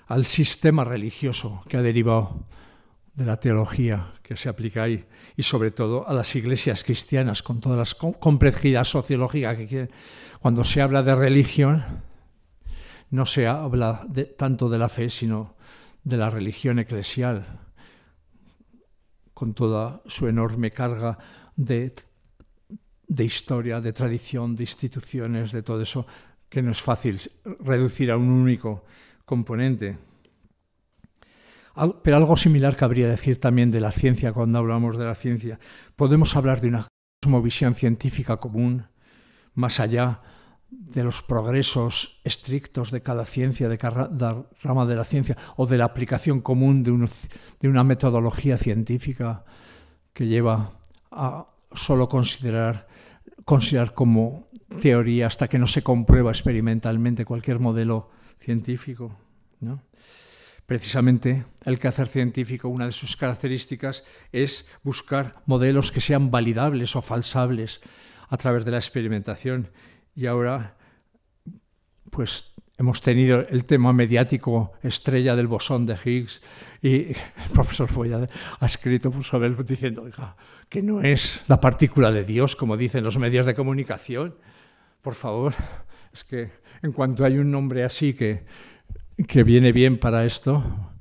al sistema religioso que ha derivado de la teología que se aplica ahí, y sobre todo a las iglesias cristianas, con toda la complejidad sociológica que quieren. Cuando se habla de religión, no se habla tanto de la fe, sino de la religión eclesial, con toda su enorme carga de historia, de tradición, de instituciones, de todo eso, que no es fácil reducir a un único componente. Pero algo similar cabría decir también de la ciencia cuando hablamos de la ciencia. Podemos hablar de una cosmovisión científica común, más allá de los progresos estrictos de cada ciencia, de cada rama de la ciencia, o de la aplicación común de una metodología científica que lleva a solo considerar como teoría hasta que no se comprueba experimentalmente cualquier modelo científico, ¿no? Precisamente el quehacer científico, una de sus características es buscar modelos que sean validables o falsables a través de la experimentación. Y ahora, pues hemos tenido el tema mediático estrella del bosón de Higgs, y el profesor Follade ha escrito sobre él diciendo, oiga, que no es la partícula de Dios, como dicen los medios de comunicación. Por favor, es que en cuanto hay un nombre así que viene bien para esto,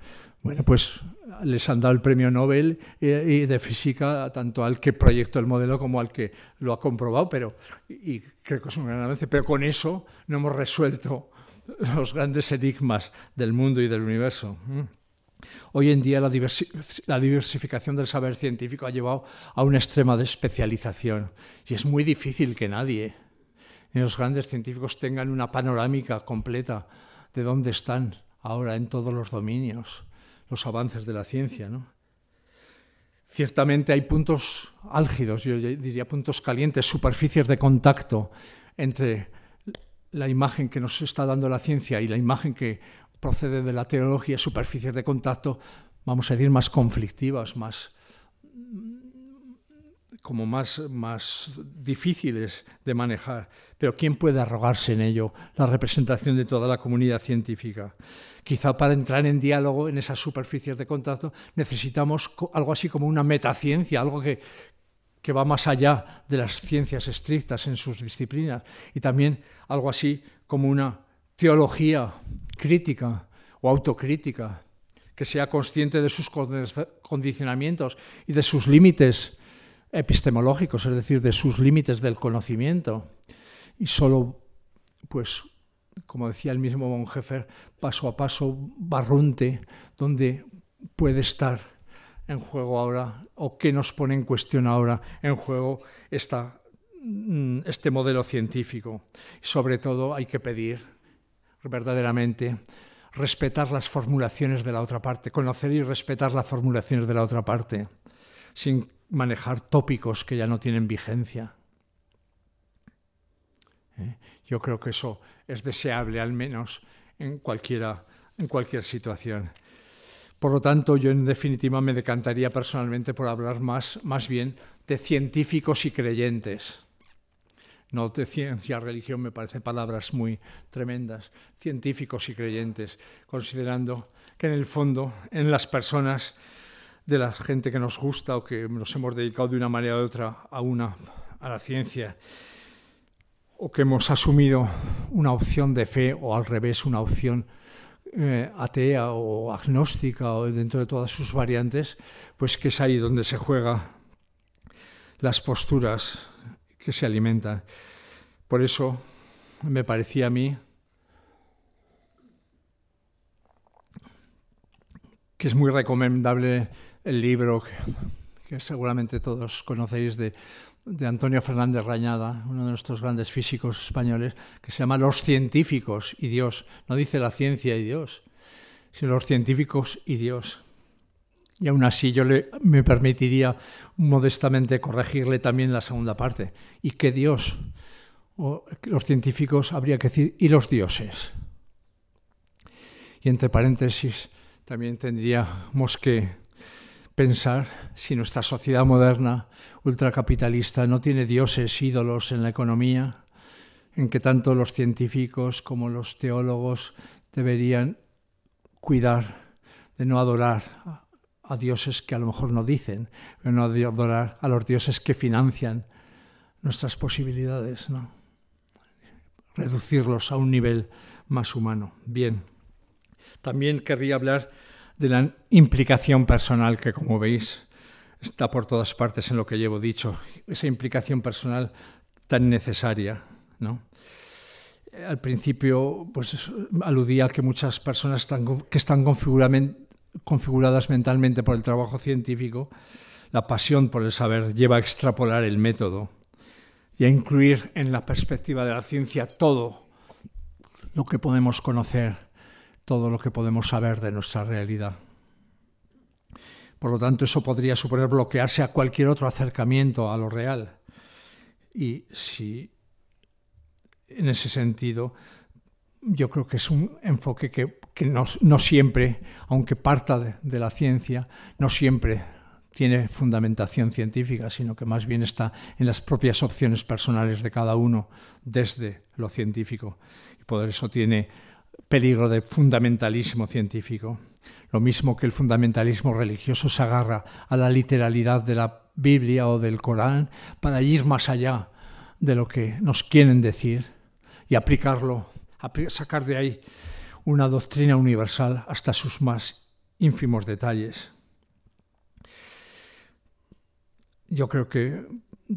bueno, pues les han dado el premio Nobel y de física tanto al que proyectó el modelo como al que lo ha comprobado, y creo que es un gran avance, pero con eso no hemos resuelto los grandes enigmas del mundo y del universo. Hoy en día la diversificación del saber científico ha llevado a una extrema de especialización, y es muy difícil que nadie, ni los grandes científicos, tengan una panorámica completa de dónde están ahora en todos los dominios los avances de la ciencia, ¿no? Ciertamente hay puntos álgidos, yo diría puntos calientes, superficies de contacto entre la imagen que nos está dando la ciencia y la imagen que procede de la teología, superficies de contacto, vamos a decir, más conflictivas, más difíciles de manejar. Pero ¿quién puede arrogarse en ello la representación de toda la comunidad científica? Quizá para entrar en diálogo en esas superficies de contacto necesitamos algo así como una metaciencia, algo que va más allá de las ciencias estrictas en sus disciplinas, y también algo así como una teología crítica o autocrítica, que sea consciente de sus condicionamientos y de sus límites epistemológicos, es decir, de sus límites del conocimiento. Y solo, pues, como decía el mismo Bonhoeffer, paso a paso, barrunte, donde puede estar en juego ahora, o qué nos pone en cuestión ahora en juego este modelo científico. Sobre todo hay que pedir verdaderamente respetar las formulaciones de la otra parte, conocer y respetar las formulaciones de la otra parte, sin manejar tópicos que ya no tienen vigencia. Yo creo que eso es deseable, al menos en cualquier situación. Por lo tanto, yo en definitiva me decantaría personalmente por hablar más bien de científicos y creyentes. No de ciencia, religión, me parecen palabras muy tremendas. Científicos y creyentes, considerando que en el fondo, en las personas de la gente que nos gusta o que nos hemos dedicado de una manera u otra a la ciencia, o que hemos asumido una opción de fe o al revés, una opción atea o agnóstica o dentro de todas sus variantes, pues que es ahí donde se juega las posturas que se alimentan. Por eso me parecía a mí que es muy recomendable el libro que seguramente todos conocéis de Antonio Fernández Rañada, uno de nuestros grandes físicos españoles, que se llama Los científicos y Dios. No dice la ciencia y Dios, sino los científicos y Dios. Y aún así yo me permitiría modestamente corregirle también la segunda parte. ¿Y qué Dios? O los científicos habría que decir, ¿y los dioses? Y entre paréntesis también tendríamos que pensar si nuestra sociedad moderna, ultracapitalista, no tiene dioses, ídolos en la economía, en que tanto los científicos como los teólogos deberían cuidar de no adorar a dioses que a lo mejor no dicen, pero no adorar a los dioses que financian nuestras posibilidades, ¿no? Reducirlos a un nivel más humano. Bien, también querría hablar de la implicación personal que, como veis, está por todas partes en lo que llevo dicho. Esa implicación personal tan necesaria, ¿no? Al principio, pues aludía a que muchas personas que están configuradas mentalmente por el trabajo científico, la pasión por el saber lleva a extrapolar el método y a incluir en la perspectiva de la ciencia todo lo que podemos conocer, todo lo que podemos saber de nuestra realidad. Por lo tanto, eso podría suponer bloquearse a cualquier otro acercamiento a lo real. Y si en ese sentido, yo creo que es un enfoque que no siempre, aunque parta de la ciencia, no siempre tiene fundamentación científica, sino que más bien está en las propias opciones personales de cada uno desde lo científico. Y por eso tiene peligro de fundamentalismo científico. Lo mismo que el fundamentalismo religioso se agarra a la literalidad de la Biblia o del Corán para ir más allá de lo que nos quieren decir y aplicarlo, sacar de ahí una doctrina universal hasta sus más ínfimos detalles. Yo creo que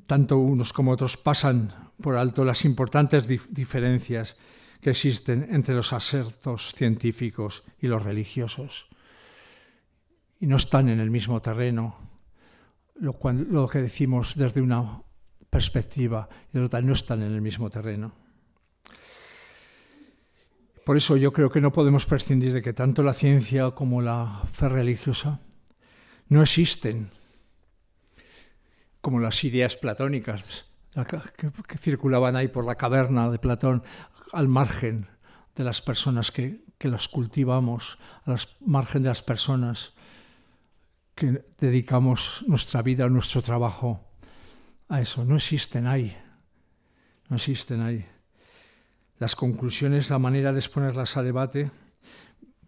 tanto unos como otros pasan por alto las importantes diferencias que existen entre los asertos científicos y los religiosos. Y no están en el mismo terreno. Lo que decimos desde una perspectiva y de otra no están en el mismo terreno. Por eso yo creo que no podemos prescindir de que tanto la ciencia como la fe religiosa no existen como las ideas platónicas que circulaban ahí por la caverna de Platón, al margen de las personas que las cultivamos, al margen de las personas que dedicamos nuestra vida, nuestro trabajo a eso. No existen ahí. No existen ahí. Las conclusiones, la manera de exponerlas a debate,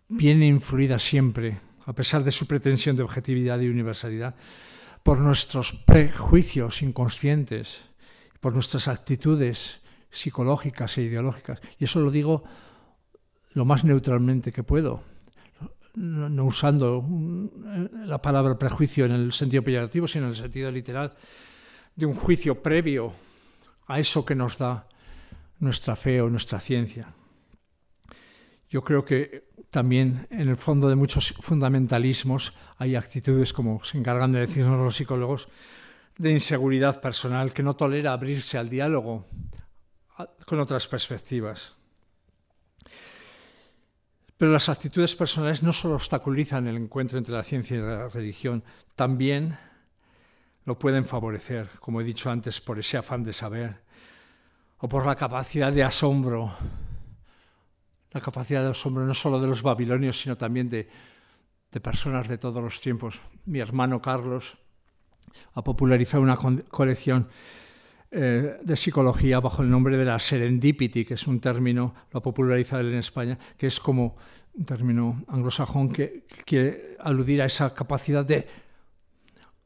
vienen influidas siempre, a pesar de su pretensión de objetividad y universalidad, por nuestros prejuicios inconscientes, por nuestras actitudes psicológicas e ideológicas. Y eso lo digo lo más neutralmente que puedo, no usando la palabra prejuicio en el sentido peyorativo, sino en el sentido literal de un juicio previo a eso que nos da nuestra fe o nuestra ciencia. Yo creo que también en el fondo de muchos fundamentalismos hay actitudes, como se encargan de decirnos los psicólogos, de inseguridad personal que no tolera abrirse al diálogo con otras perspectivas. Pero las actitudes personales no solo obstaculizan el encuentro entre la ciencia y la religión, también lo pueden favorecer, como he dicho antes, por ese afán de saber o por la capacidad de asombro. La capacidad de asombro no solo de los babilonios, sino también de de personas de todos los tiempos. Mi hermano Carlos ha popularizado una colección de psicología bajo el nombre de la serendipity, que es un término, lo ha popularizado él en España, que es como un término anglosajón que quiere aludir a esa capacidad de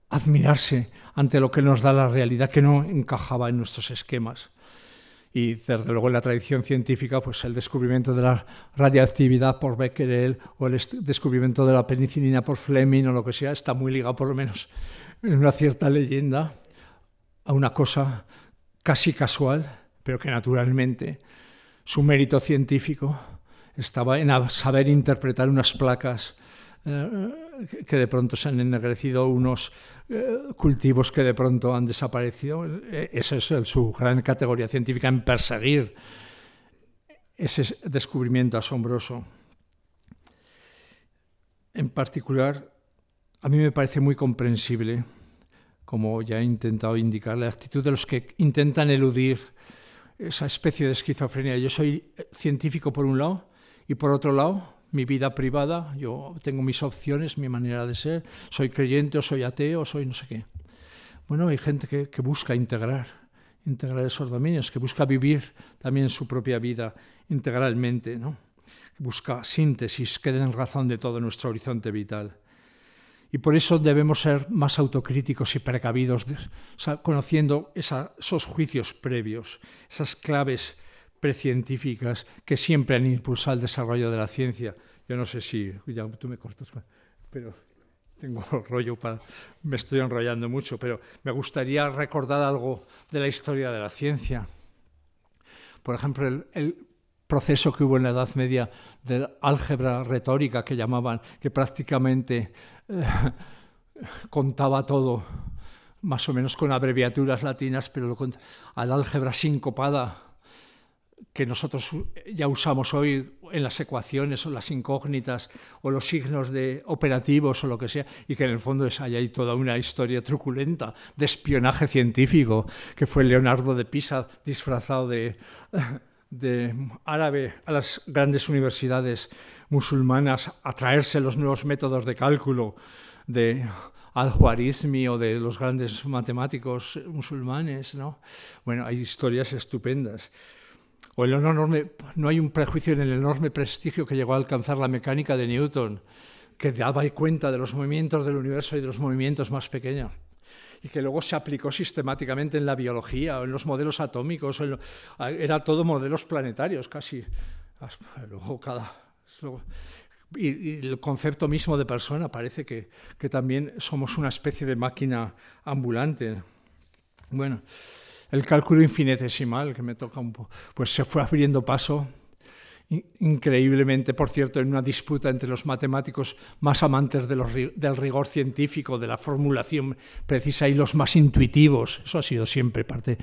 admirarse ante lo que nos da la realidad, que no encajaba en nuestros esquemas. Y desde luego en la tradición científica, pues el descubrimiento de la radiactividad por Becquerel o el descubrimiento de la penicilina por Fleming o lo que sea, está muy ligado, por lo menos en una cierta leyenda, a una cosa casi casual, pero que naturalmente su mérito científico estaba en saber interpretar unas placas que de pronto se han ennegrecido, unos cultivos que de pronto han desaparecido. Esa es su gran categoría científica, en perseguir ese descubrimiento asombroso. En particular, a mí me parece muy comprensible, como ya he intentado indicar, la actitud de los que intentan eludir esa especie de esquizofrenia. Yo soy científico por un lado y por otro lado mi vida privada, yo tengo mis opciones, mi manera de ser, soy creyente o soy ateo o soy no sé qué. Bueno, hay gente que busca integrar esos dominios, que busca vivir también su propia vida integralmente, ¿no? Que busca síntesis que den razón de todo nuestro horizonte vital. Y por eso debemos ser más autocríticos y precavidos, conociendo esos juicios previos, esas claves precientíficas que siempre han impulsado el desarrollo de la ciencia. Yo no sé si, ya tú me cortas, pero tengo rollo me estoy enrollando mucho, pero me gustaría recordar algo de la historia de la ciencia. Por ejemplo, el proceso que hubo en la Edad Media de álgebra retórica, que llamaban, que prácticamente contaba todo, más o menos con abreviaturas latinas, pero al álgebra sincopada, que nosotros ya usamos hoy en las ecuaciones o las incógnitas o los signos de operativos o lo que sea, y que en el fondo hay toda una historia truculenta de espionaje científico, que fue Leonardo de Pisa disfrazado de árabe a las grandes universidades musulmanas a traerse los nuevos métodos de cálculo de Al-Khwarizmi o de los grandes matemáticos musulmanes, ¿no? Bueno, hay historias estupendas. O no hay un prejuicio en el enorme prestigio que llegó a alcanzar la mecánica de Newton, que daba cuenta de los movimientos del universo y de los movimientos más pequeños, y que luego se aplicó sistemáticamente en la biología o en los modelos atómicos. Era todo modelos planetarios casi. Y el concepto mismo de persona parece que también somos una especie de máquina ambulante. Bueno, el cálculo infinitesimal, que me toca un poco, pues se fue abriendo paso increíblemente, por cierto, en una disputa entre los matemáticos más amantes del rigor científico, de la formulación precisa, y los más intuitivos. Eso ha sido siempre parte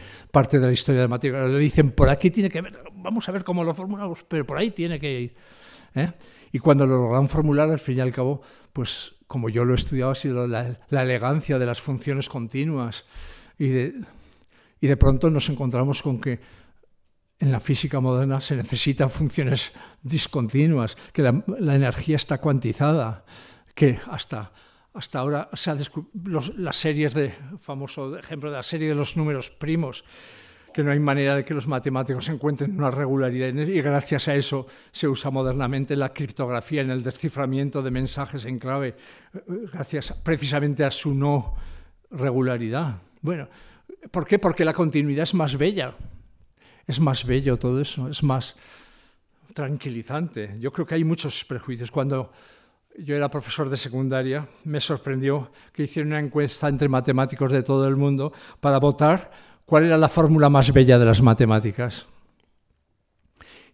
de la historia de la matemática. Le dicen, por aquí tiene que ver, vamos a ver cómo lo formulamos, pero por ahí tiene que ir, ¿eh? Y cuando lo logran formular, al fin y al cabo, pues como yo lo he estudiado, ha sido la elegancia de las funciones continuas, y de pronto nos encontramos con que en la física moderna se necesitan funciones discontinuas, que la energía está cuantizada, que hasta ahora se ha descubierto las series famoso ejemplo de la serie de los números primos, que no hay manera de que los matemáticos encuentren una regularidad, y gracias a eso se usa modernamente la criptografía en el desciframiento de mensajes en clave, gracias precisamente a su no regularidad. Bueno, ¿por qué? Porque la continuidad es más bella. Es más bello todo eso, es más tranquilizante. Yo creo que hay muchos prejuicios. Cuando yo era profesor de secundaria, me sorprendió que hicieron una encuesta entre matemáticos de todo el mundo para votar cuál era la fórmula más bella de las matemáticas.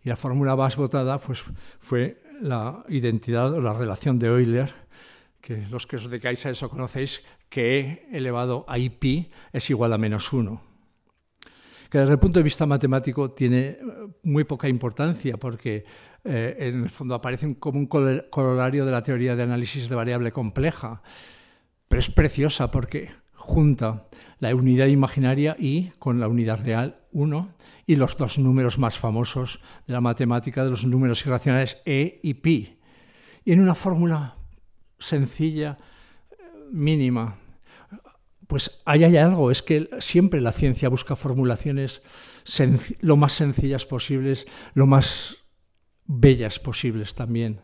Y la fórmula más votada pues, fue la identidad o la relación de Euler, que los que os dedicáis a eso conocéis, que E elevado a pi es igual a -1. Que desde el punto de vista matemático tiene muy poca importancia, porque en el fondo aparece como un corolario de la teoría de análisis de variable compleja, pero es preciosa porque junta la unidad imaginaria i con la unidad real 1 y los dos números más famosos de la matemática, de los números irracionales, e y pi, y en una fórmula sencilla, mínima. Pues ahí hay algo, es que siempre la ciencia busca formulaciones lo más sencillas posibles, lo más bellas posibles también.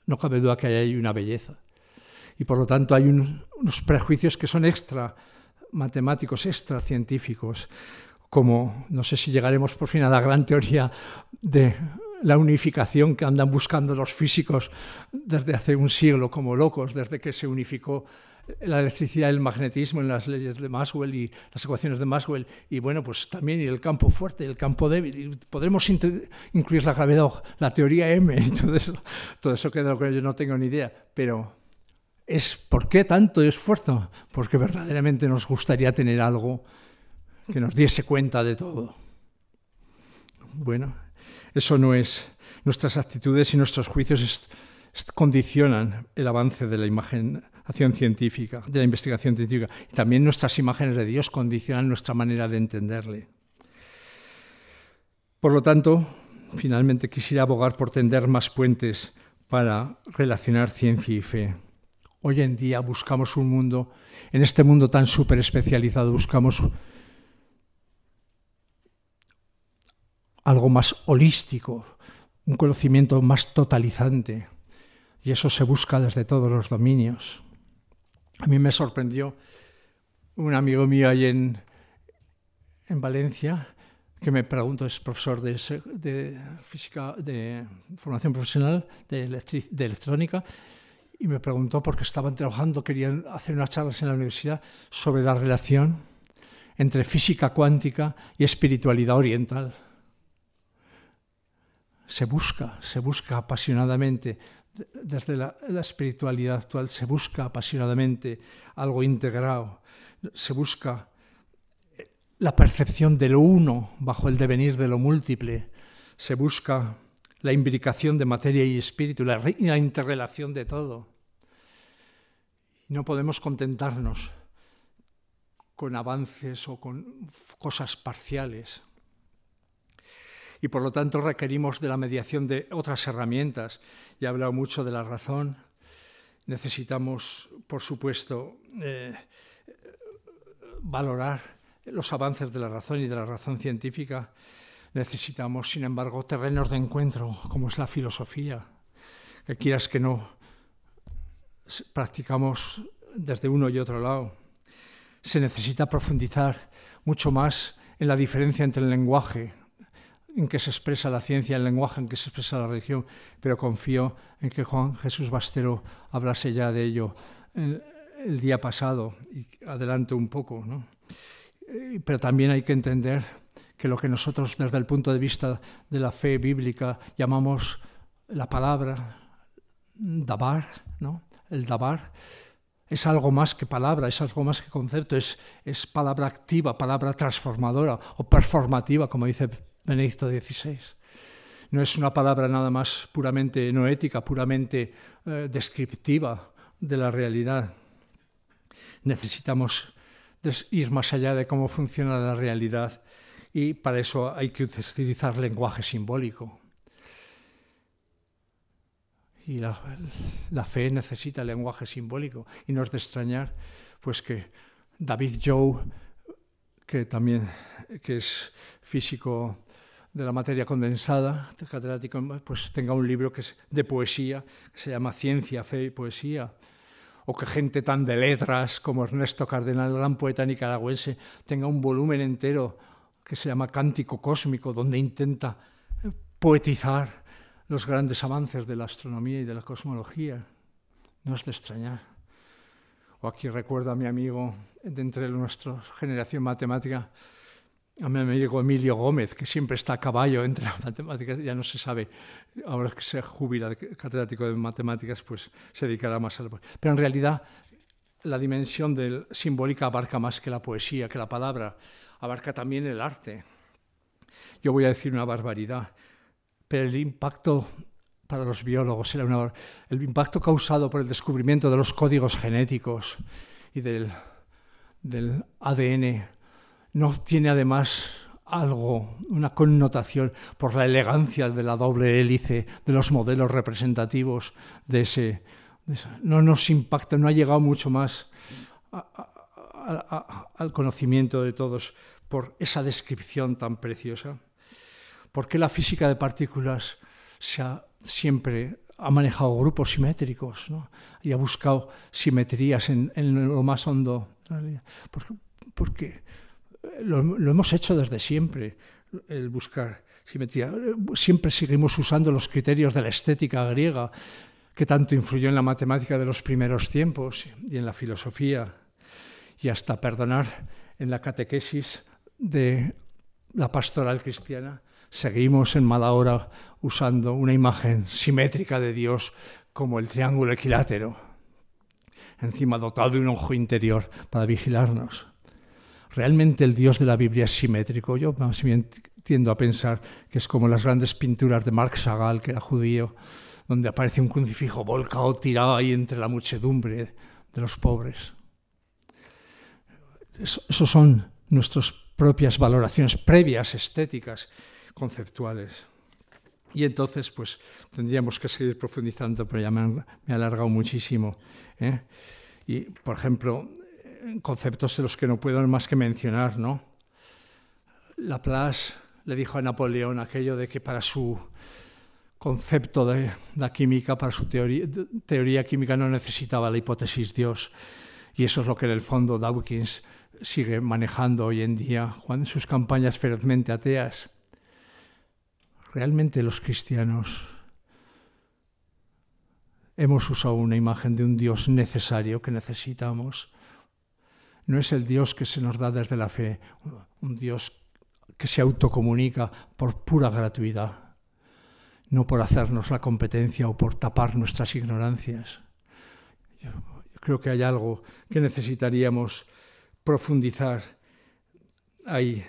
No cabe duda que hay una belleza. Y por lo tanto hay unos prejuicios que son extra matemáticos, extra científicos, como, no sé si llegaremos por fin a la gran teoría de la unificación que andan buscando los físicos desde hace un siglo como locos, desde que se unificó la electricidad y el magnetismo en las leyes de Maxwell y las ecuaciones de Maxwell, y bueno, pues también y el campo fuerte y el campo débil, y podremos incluir la gravedad, la teoría M, entonces todo eso que yo no tengo ni idea, pero ¿por qué tanto esfuerzo? Porque verdaderamente nos gustaría tener algo que nos diese cuenta de todo. Bueno, eso no es. Nuestras actitudes y nuestros juicios condicionan el avance de la imaginación científica, de la investigación científica. Y también nuestras imágenes de Dios condicionan nuestra manera de entenderle. Por lo tanto, finalmente quisiera abogar por tender más puentes para relacionar ciencia y fe. Hoy en día buscamos un mundo, en este mundo tan súper especializado, buscamos algo más holístico, un conocimiento más totalizante. Y eso se busca desde todos los dominios. A mí me sorprendió un amigo mío ahí en Valencia, que me preguntó, es profesor de física, de formación profesional, de electrónica, y me preguntó porque estaban trabajando, querían hacer unas charlas en la universidad sobre la relación entre física cuántica y espiritualidad oriental. Se busca apasionadamente, desde la espiritualidad actual, se busca apasionadamente algo integrado, se busca la percepción de lo uno bajo el devenir de lo múltiple, se busca la imbricación de materia y espíritu, la interrelación de todo. No podemos contentarnos con avances o con cosas parciales. Y por lo tanto requerimos de la mediación de otras herramientas. Ya he hablado mucho de la razón. Necesitamos, por supuesto, valorar los avances de la razón y de la razón científica. Necesitamos, sin embargo, terrenos de encuentro, como es la filosofía, que quieras que no, practicamos desde uno y otro lado. Se necesita profundizar mucho más en la diferencia entre el lenguaje en que se expresa la ciencia, el lenguaje en que se expresa la religión, pero confío en que Juan Jesús Bastero hablase ya de ello el día pasado, y adelanto un poco, ¿no? Pero también hay que entender que lo que nosotros desde el punto de vista de la fe bíblica llamamos la palabra dabar, ¿no? El dabar es algo más que palabra, es algo más que concepto, es palabra activa, palabra transformadora o performativa, como dice Benedicto XVI. No es una palabra nada más puramente noética, puramente descriptiva de la realidad. Necesitamos ir más allá de cómo funciona la realidad y para eso hay que utilizar lenguaje simbólico. Y la fe necesita lenguaje simbólico. Y no es de extrañar pues que David Joe, que es físico de la materia condensada, catedrático, pues tenga un libro que es de poesía, que se llama Ciencia, Fe y Poesía. O que gente tan de letras como Ernesto Cardenal, gran poeta nicaragüense, tenga un volumen entero que se llama Cántico Cósmico, donde intenta poetizar los grandes avances de la astronomía y de la cosmología. No es de extrañar. O aquí recuerdo a mi amigo de entre nuestra generación matemática, a mi amigo Emilio Gómez, que siempre está a caballo entre las matemáticas, ya no se sabe, ahora que se jubila de catedrático de matemáticas, pues se dedicará más a la poesía. Pero en realidad la dimensión simbólica abarca más que la poesía, que la palabra, abarca también el arte. Yo voy a decir una barbaridad, pero el impacto para los biólogos era el impacto causado por el descubrimiento de los códigos genéticos y del ADN no tiene además una connotación por la elegancia de la doble hélice de los modelos representativos de no nos impacta, no ha llegado mucho más al conocimiento de todos por esa descripción tan preciosa. ¿Por qué la física de partículas siempre ha manejado grupos simétricos, ¿no? Y ha buscado simetrías en lo más hondo? Porque lo hemos hecho desde siempre, el buscar simetría. Siempre seguimos usando los criterios de la estética griega, que tanto influyó en la matemática de los primeros tiempos y en la filosofía, y hasta, perdonar, en la catequesis de la pastoral cristiana. Seguimos en mala hora usando una imagen simétrica de Dios como el triángulo equilátero, encima dotado de un ojo interior para vigilarnos. ¿Realmente el Dios de la Biblia es simétrico? Yo más bien tiendo a pensar que es como las grandes pinturas de Marc Chagall, que era judío, donde aparece un crucifijo volcado, tirado ahí entre la muchedumbre de los pobres. Esos son nuestras propias valoraciones previas, estéticas, conceptuales. Y entonces, pues, tendríamos que seguir profundizando, pero ya me he alargado muchísimo, ¿eh? Y, por ejemplo, conceptos de los que no puedo más que mencionar, ¿no? Laplace le dijo a Napoleón aquello de que para su concepto de la química, para su teoría química, no necesitaba la hipótesis Dios. Y eso es lo que en el fondo Dawkins sigue manejando hoy en día en sus campañas ferozmente ateas. Realmente los cristianos hemos usado una imagen de un Dios necesario que necesitamos. No es el Dios que se nos da desde la fe, un Dios que se autocomunica por pura gratuidad, no por hacernos la competencia o por tapar nuestras ignorancias. Yo creo que hay algo que necesitaríamos profundizar ahí.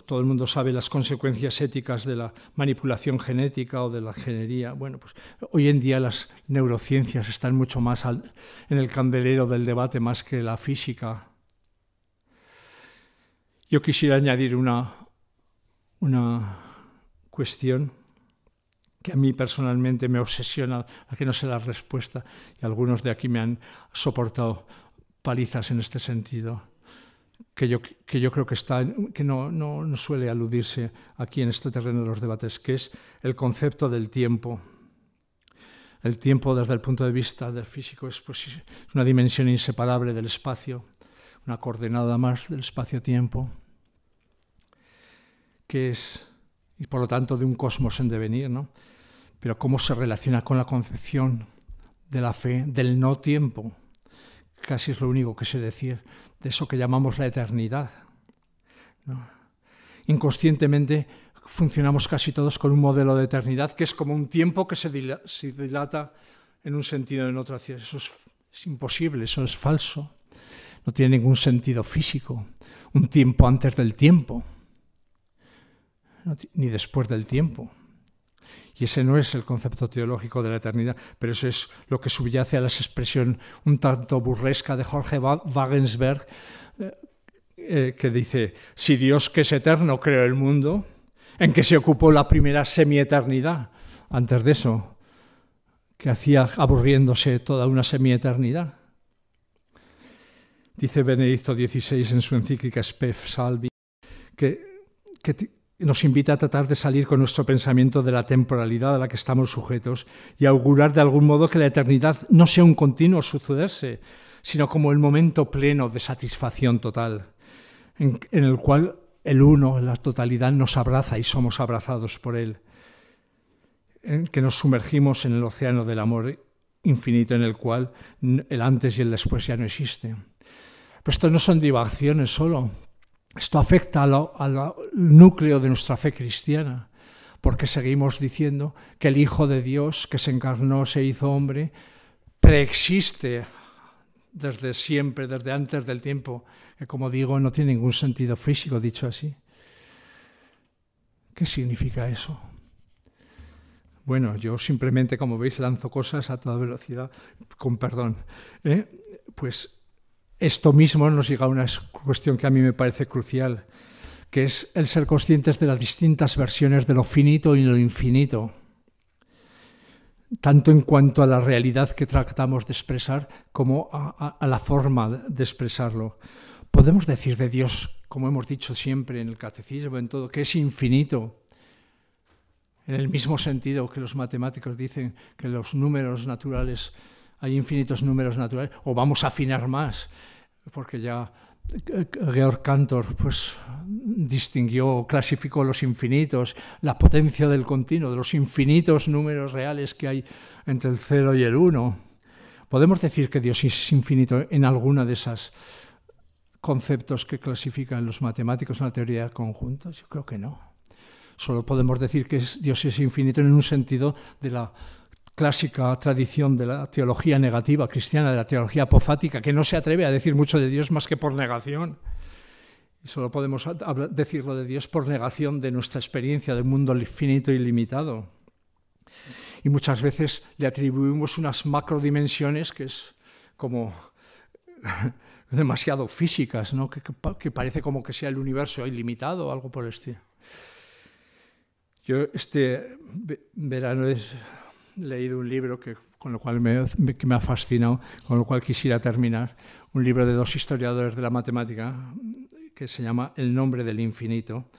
Todo el mundo sabe las consecuencias éticas de la manipulación genética o de la ingeniería. Bueno, pues hoy en día las neurociencias están mucho más en el candelero del debate más que la física. Yo quisiera añadir una cuestión que a mí personalmente me obsesiona, a que no sé la respuesta, y algunos de aquí me han soportado palizas en este sentido, que yo creo que no suele aludirse aquí en este terreno de los debates, que es el concepto del tiempo. El tiempo, desde el punto de vista del físico, es una dimensión inseparable del espacio, una coordenada más del espacio-tiempo, que es, y por lo tanto, de un cosmos en devenir, ¿no? Pero cómo se relaciona con la concepción de la fe, del no tiempo. Casi es lo único que sé decir de eso que llamamos la eternidad, ¿no? Inconscientemente funcionamos casi todos con un modelo de eternidad que es como un tiempo que se dilata en un sentido o en otro. Eso es imposible, eso es falso. No tiene ningún sentido físico. Un tiempo antes del tiempo, ni después del tiempo. Y ese no es el concepto teológico de la eternidad, pero eso es lo que subyace a la expresión un tanto burlesca de Jorge Wagensberg, que dice: si Dios, que es eterno, creó el mundo, ¿en qué se ocupó la primera semieternidad? Antes de eso, que hacía aburriéndose toda una semieternidad. Dice Benedicto XVI en su encíclica Spes Salvi que nos invita a tratar de salir con nuestro pensamiento de la temporalidad a la que estamos sujetos y a augurar de algún modo que la eternidad no sea un continuo sucederse, sino como el momento pleno de satisfacción total, en el cual el uno, la totalidad, nos abraza y somos abrazados por él, en que nos sumergimos en el océano del amor infinito en el cual el antes y el después ya no existen. Pero esto no son divagaciones solo. Esto afecta al núcleo de nuestra fe cristiana, porque seguimos diciendo que el Hijo de Dios, que se encarnó, se hizo hombre, preexiste desde siempre, desde antes del tiempo, que, como digo, no tiene ningún sentido físico, dicho así. ¿Qué significa eso? Bueno, yo simplemente, como veis, lanzo cosas a toda velocidad, con perdón. Pues esto mismo nos llega a una cuestión que a mí me parece crucial, que es el ser conscientes de las distintas versiones de lo finito y lo infinito. tanto en cuanto a la realidad que tratamos de expresar como a la forma de expresarlo. Podemos decir de Dios, como hemos dicho siempre en el catecismo, en todo, que es infinito, en el mismo sentido que los matemáticos dicen que los números naturales, hay infinitos números naturales, o vamos a afinar más, porque ya Georg Cantor pues, distinguió, clasificó los infinitos, la potencia del continuo, de los infinitos números reales que hay entre el 0 y el 1. ¿Podemos decir que Dios es infinito en alguna de esos conceptos que clasifican los matemáticos en la teoría de conjuntos? Yo creo que no. Solo podemos decir que Dios es infinito en un sentido de la clásica tradición de la teología negativa cristiana, de la teología apofática, que no se atreve a decir mucho de Dios más que por negación. Y solo podemos decirlo de Dios por negación de nuestra experiencia de un mundo infinito y limitado. Y muchas veces le atribuimos unas macrodimensiones que es como demasiado físicas, ¿no? que parece como que sea el universo ilimitado o algo por el estilo. Yo este verano he leído un libro con lo cual que me ha fascinado, con lo cual quisiera terminar, un libro de dos historiadores de la matemática que se llama El nombre del infinito,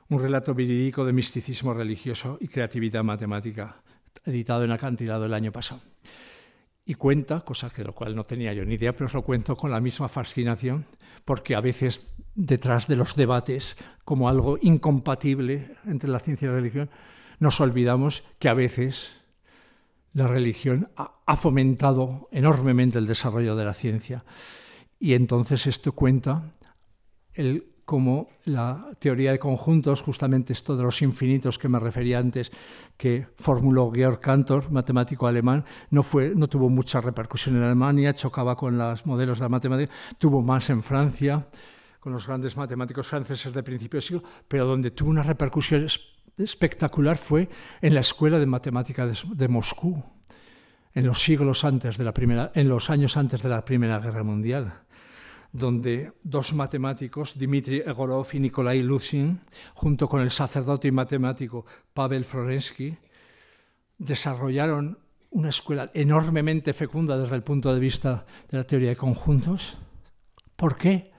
un relato verídico de misticismo religioso y creatividad matemática, editado en Acantilado el año pasado. Y cuenta, cosas de lo cual no tenía yo ni idea, pero os lo cuento con la misma fascinación, porque a veces detrás de los debates, como algo incompatible entre la ciencia y la religión, nos olvidamos que a veces la religión ha fomentado enormemente el desarrollo de la ciencia. Y entonces esto cuenta cómo la teoría de conjuntos, justamente esto de los infinitos que me refería antes, que formuló Georg Cantor, matemático alemán, no tuvo mucha repercusión en Alemania, chocaba con los modelos de la matemática, tuvo más en Francia, con los grandes matemáticos franceses de principio de siglo, pero donde tuvo una repercusión espectacular fue en la Escuela de Matemática de Moscú, en los años antes de la Primera Guerra Mundial, donde dos matemáticos, Dmitri Egorov y Nikolai Luzhin, junto con el sacerdote y matemático Pavel Florensky, desarrollaron una escuela enormemente fecunda desde el punto de vista de la teoría de conjuntos. ¿Por qué?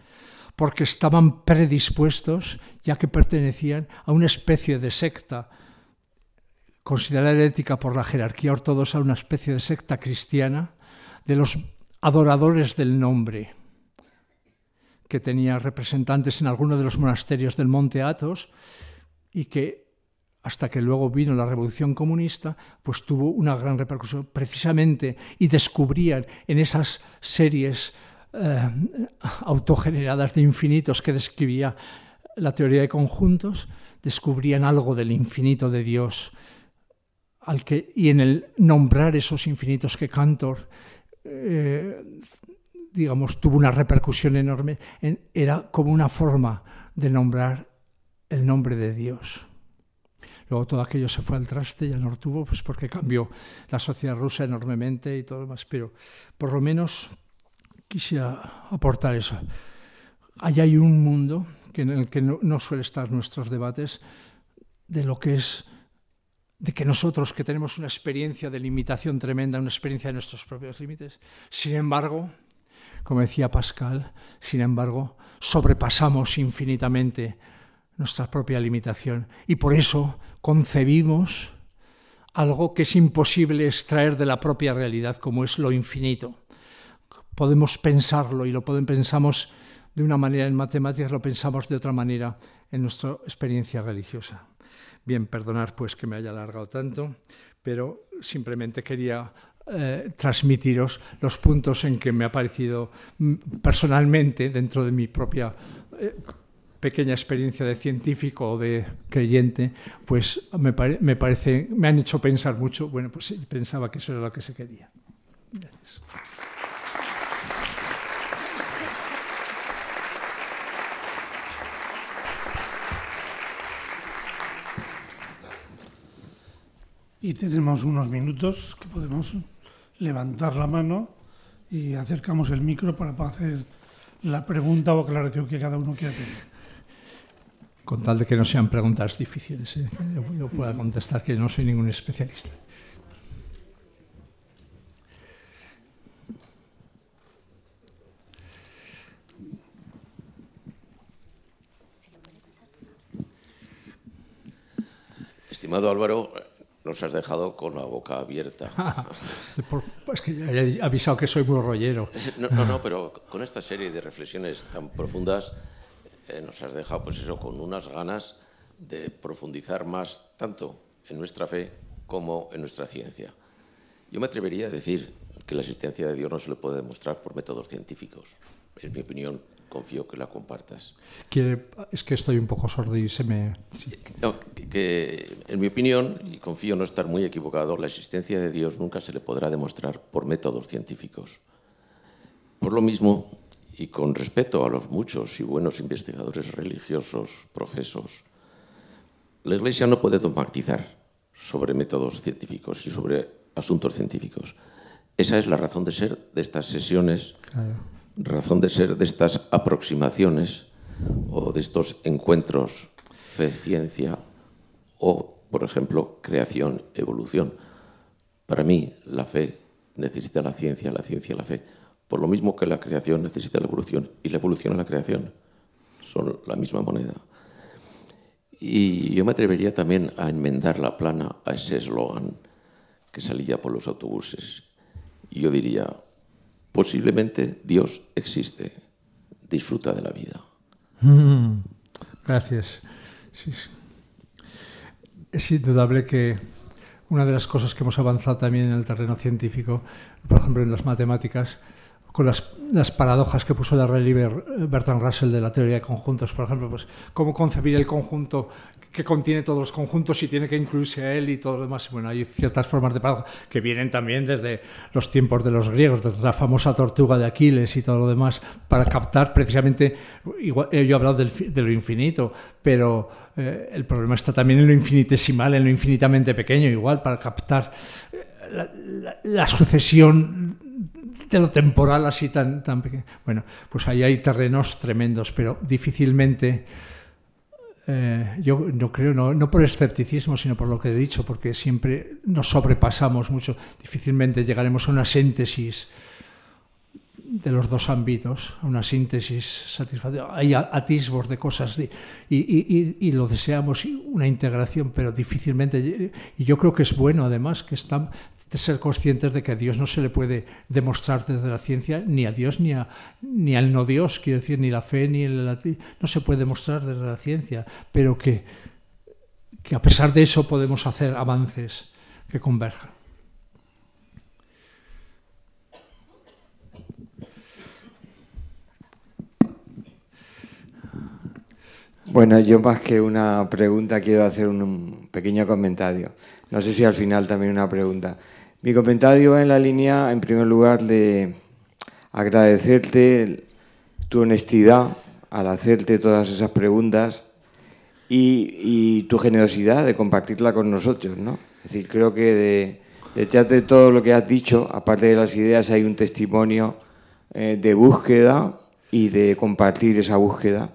Porque estaban predispuestos, ya que pertenecían a una especie de secta, considerada herética por la jerarquía ortodoxa, una especie de secta cristiana de los adoradores del nombre, que tenía representantes en algunos de los monasterios del Monte Athos y que, hasta que luego vino la Revolución Comunista, pues tuvo una gran repercusión precisamente, y descubrían en esas series autogeneradas de infinitos que describía la teoría de conjuntos, descubrían algo del infinito de Dios, y en el nombrar esos infinitos que Cantor tuvo una repercusión enorme, era como una forma de nombrar el nombre de Dios. Luego todo aquello se fue al traste, ya no lo tuvo, pues porque cambió la sociedad rusa enormemente y todo lo demás, pero por lo menos quisiera aportar eso. Ahí hay un mundo en el que no suele estar nuestros debates de que nosotros, que tenemos una experiencia de limitación tremenda, una experiencia de nuestros propios límites, sin embargo, como decía Pascal, sobrepasamos infinitamente nuestra propia limitación y por eso concebimos algo que es imposible extraer de la propia realidad, como es lo infinito. Podemos pensarlo y pensamos de una manera en matemáticas, lo pensamos de otra manera en nuestra experiencia religiosa. Bien, perdonar pues que me haya alargado tanto, pero simplemente quería transmitiros los puntos en que me ha parecido personalmente, dentro de mi propia pequeña experiencia de científico o de creyente, pues me han hecho pensar mucho. Bueno, pues sí, pensaba que eso era lo que se quería. Gracias. Y tenemos unos minutos que podemos levantar la mano y acercamos el micro para hacer la pregunta o aclaración que cada uno quiera tener. Con tal de que no sean preguntas difíciles, yo pueda contestar, que no soy ningún especialista. Estimado Álvaro, nos has dejado con la boca abierta. Es que ya he avisado que soy muy rollero. No, pero con esta serie de reflexiones tan profundas nos has dejado, pues eso, con unas ganas de profundizar más tanto en nuestra fe como en nuestra ciencia. Yo me atrevería a decir que la existencia de Dios no se le puede demostrar por métodos científicos. Es mi opinión, confío que la compartas. Es que estoy un poco sordo y se me... Sí. No, que en mi opinión, y confío no estar muy equivocado, la existencia de Dios nunca se le podrá demostrar por métodos científicos. Por lo mismo, y con respeto a los muchos y buenos investigadores religiosos, profesos, la Iglesia no puede dogmatizar sobre métodos científicos y sobre asuntos científicos. Esa es la razón de ser de estas sesiones, razón de ser de estas aproximaciones o de estos encuentros fe-ciencia o, por ejemplo, creación-evolución. Para mí, la fe necesita la ciencia la fe, por lo mismo que la creación necesita la evolución y la evolución y la creación son la misma moneda. Y yo me atrevería también a enmendar la plana a ese eslogan que salía por los autobuses. Y yo diría, posiblemente Dios existe, disfruta de la vida. Gracias. Sí. Es indudable que una de las cosas que hemos avanzado también en el terreno científico, por ejemplo en las matemáticas, con las paradojas que puso de relieve Bertrand Russell de la teoría de conjuntos, por ejemplo, pues cómo concebir el conjunto que contiene todos los conjuntos y tiene que incluirse a él y todo lo demás. Bueno, hay ciertas formas de paradoja que vienen también desde los tiempos de los griegos, desde la famosa tortuga de Aquiles y todo lo demás, para captar precisamente, igual, yo he hablado de lo infinito, pero el problema está también en lo infinitesimal, en lo infinitamente pequeño, igual, para captar la sucesión de lo temporal así tan pequeño. Bueno, pues ahí hay terrenos tremendos, pero difícilmente, yo no creo, no por escepticismo, sino por lo que he dicho, porque siempre nos sobrepasamos mucho, difícilmente llegaremos a una síntesis de los dos ámbitos, a una síntesis satisfactoria. Hay atisbos de cosas y lo deseamos, una integración, pero difícilmente, y yo creo que es bueno además que de ser conscientes de que a Dios no se le puede demostrar desde la ciencia, ni a Dios ni al no Dios, quiero decir, ni la fe ni el latín, no se puede demostrar desde la ciencia, pero que a pesar de eso podemos hacer avances que converjan. Bueno, yo más que una pregunta quiero hacer un pequeño comentario. No sé si al final también una pregunta. Mi comentario va en la línea, en primer lugar, de agradecerte tu honestidad al hacerte todas esas preguntas y tu generosidad de compartirla con nosotros, ¿no? Es decir, creo que detrás de todo lo que has dicho, aparte de las ideas, hay un testimonio de búsqueda y de compartir esa búsqueda,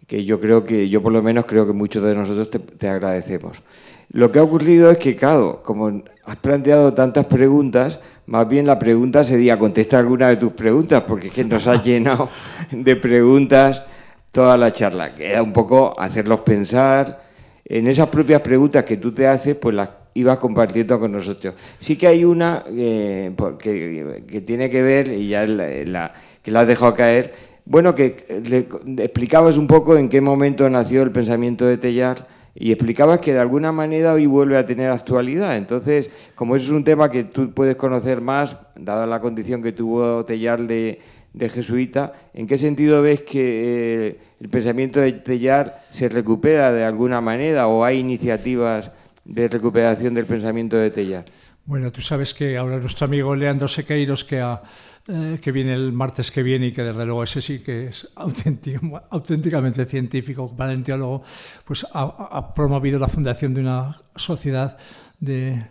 que yo por lo menos creo que muchos de nosotros te agradecemos. Lo que ha ocurrido es que, claro, como has planteado tantas preguntas, más bien la pregunta sería contesta alguna de tus preguntas, porque es que nos has llenado de preguntas toda la charla. Queda un poco hacerlos pensar. En esas propias preguntas que tú te haces, pues las ibas compartiendo con nosotros. Sí que hay una que tiene que ver, y ya que la has dejado caer. Bueno, que le explicabas un poco en qué momento nació el pensamiento de Teilhard y explicabas que de alguna manera hoy vuelve a tener actualidad. Entonces, como eso es un tema que tú puedes conocer más, dada la condición que tuvo Teilhard de jesuita, ¿en qué sentido ves que el pensamiento de Teilhard se recupera de alguna manera o hay iniciativas de recuperación del pensamiento de Teilhard? Bueno, tú sabes que ahora nuestro amigo Leandro Sequeiros, que viene el martes que viene y que desde luego ese sí que es auténticamente científico, paleontólogo, pues ha promovido la fundación de una sociedad de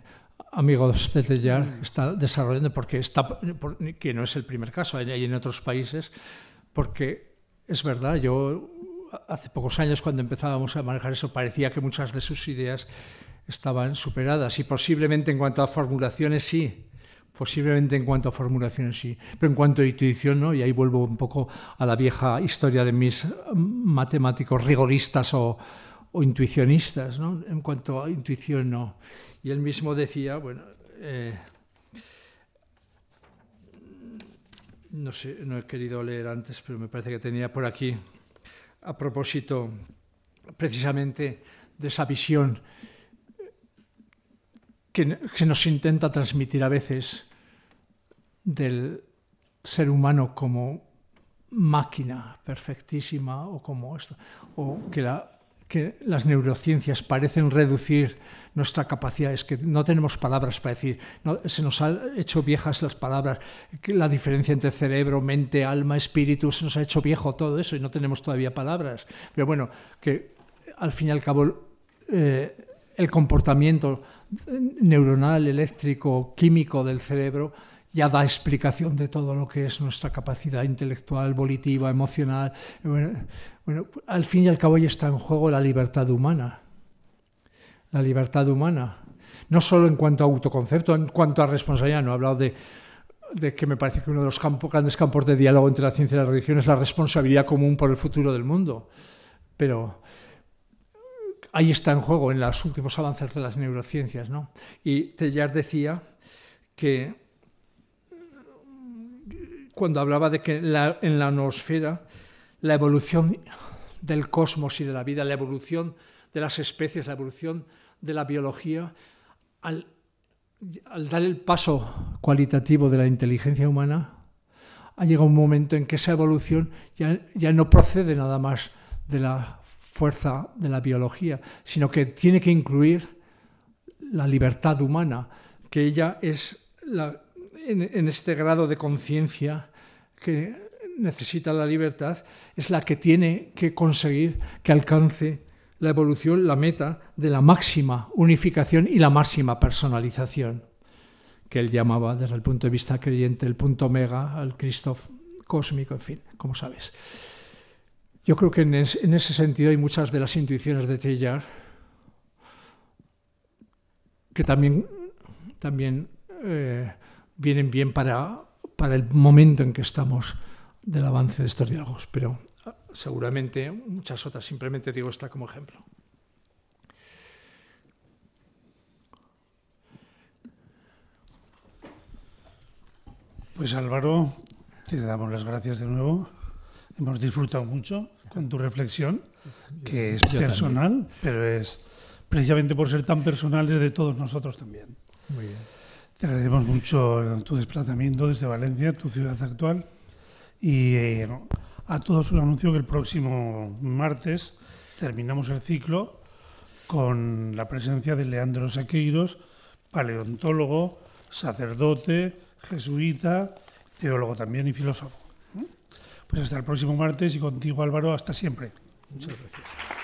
amigos de Teilhard que está desarrollando, que no es el primer caso, hay en otros países, porque es verdad, yo hace pocos años cuando empezábamos a manejar eso parecía que muchas de sus ideas estaban superadas y posiblemente en cuanto a formulaciones sí, pero en cuanto a intuición no, y ahí vuelvo un poco a la vieja historia de mis matemáticos rigoristas o o intuicionistas, ¿no? En cuanto a intuición, no. Y él mismo decía, bueno, no sé, no he querido leer antes, pero me parece que tenía por aquí, a propósito precisamente de esa visión que nos intenta transmitir a veces del ser humano como máquina perfectísima, o como esto, o que las neurociencias parecen reducir nuestra capacidad. Es que no tenemos palabras para decir, no, se nos han hecho viejas las palabras, que la diferencia entre cerebro, mente, alma, espíritu, se nos ha hecho viejo todo eso y no tenemos todavía palabras. Pero bueno, que al fin y al cabo el comportamiento neuronal, eléctrico, químico del cerebro ya da explicación de todo lo que es nuestra capacidad intelectual, volitiva, emocional. Bueno, al fin y al cabo ya está en juego la libertad humana. La libertad humana. No solo en cuanto a autoconcepto, en cuanto a responsabilidad. No he hablado de que me parece que uno de los grandes campos de diálogo entre la ciencia y la religión es la responsabilidad común por el futuro del mundo. Pero ahí está en juego en los últimos avances de las neurociencias, ¿no? Y Teilhard decía que cuando hablaba de que en la noosfera la evolución del cosmos y de la vida, la evolución de las especies, la evolución de la biología, al dar el paso cualitativo de la inteligencia humana, ha llegado un momento en que esa evolución ya no procede nada más de la fuerza de la biología, sino que tiene que incluir la libertad humana, que ella es en este grado de conciencia que necesita la libertad, es la que tiene que conseguir que alcance la evolución, la meta de la máxima unificación y la máxima personalización, que él llamaba desde el punto de vista creyente el punto omega, el Cristo cósmico, en fin, como sabes. Yo creo que en ese sentido hay muchas de las intuiciones de Teilhard que también vienen bien para el momento en que estamos del avance de estos diálogos, pero seguramente muchas otras. Simplemente digo esta como ejemplo. Pues Álvaro, te damos las gracias de nuevo. Hemos disfrutado mucho con tu reflexión, que es personal, también. Pero es precisamente por ser tan personal es de todos nosotros también. Muy bien. Te agradecemos mucho tu desplazamiento desde Valencia, tu ciudad actual, y a todos os anuncio que el próximo martes terminamos el ciclo con la presencia de Leandro Sequeiros, paleontólogo, sacerdote, jesuita, teólogo también y filósofo. Pues hasta el próximo martes y contigo, Álvaro, hasta siempre. Muchas gracias.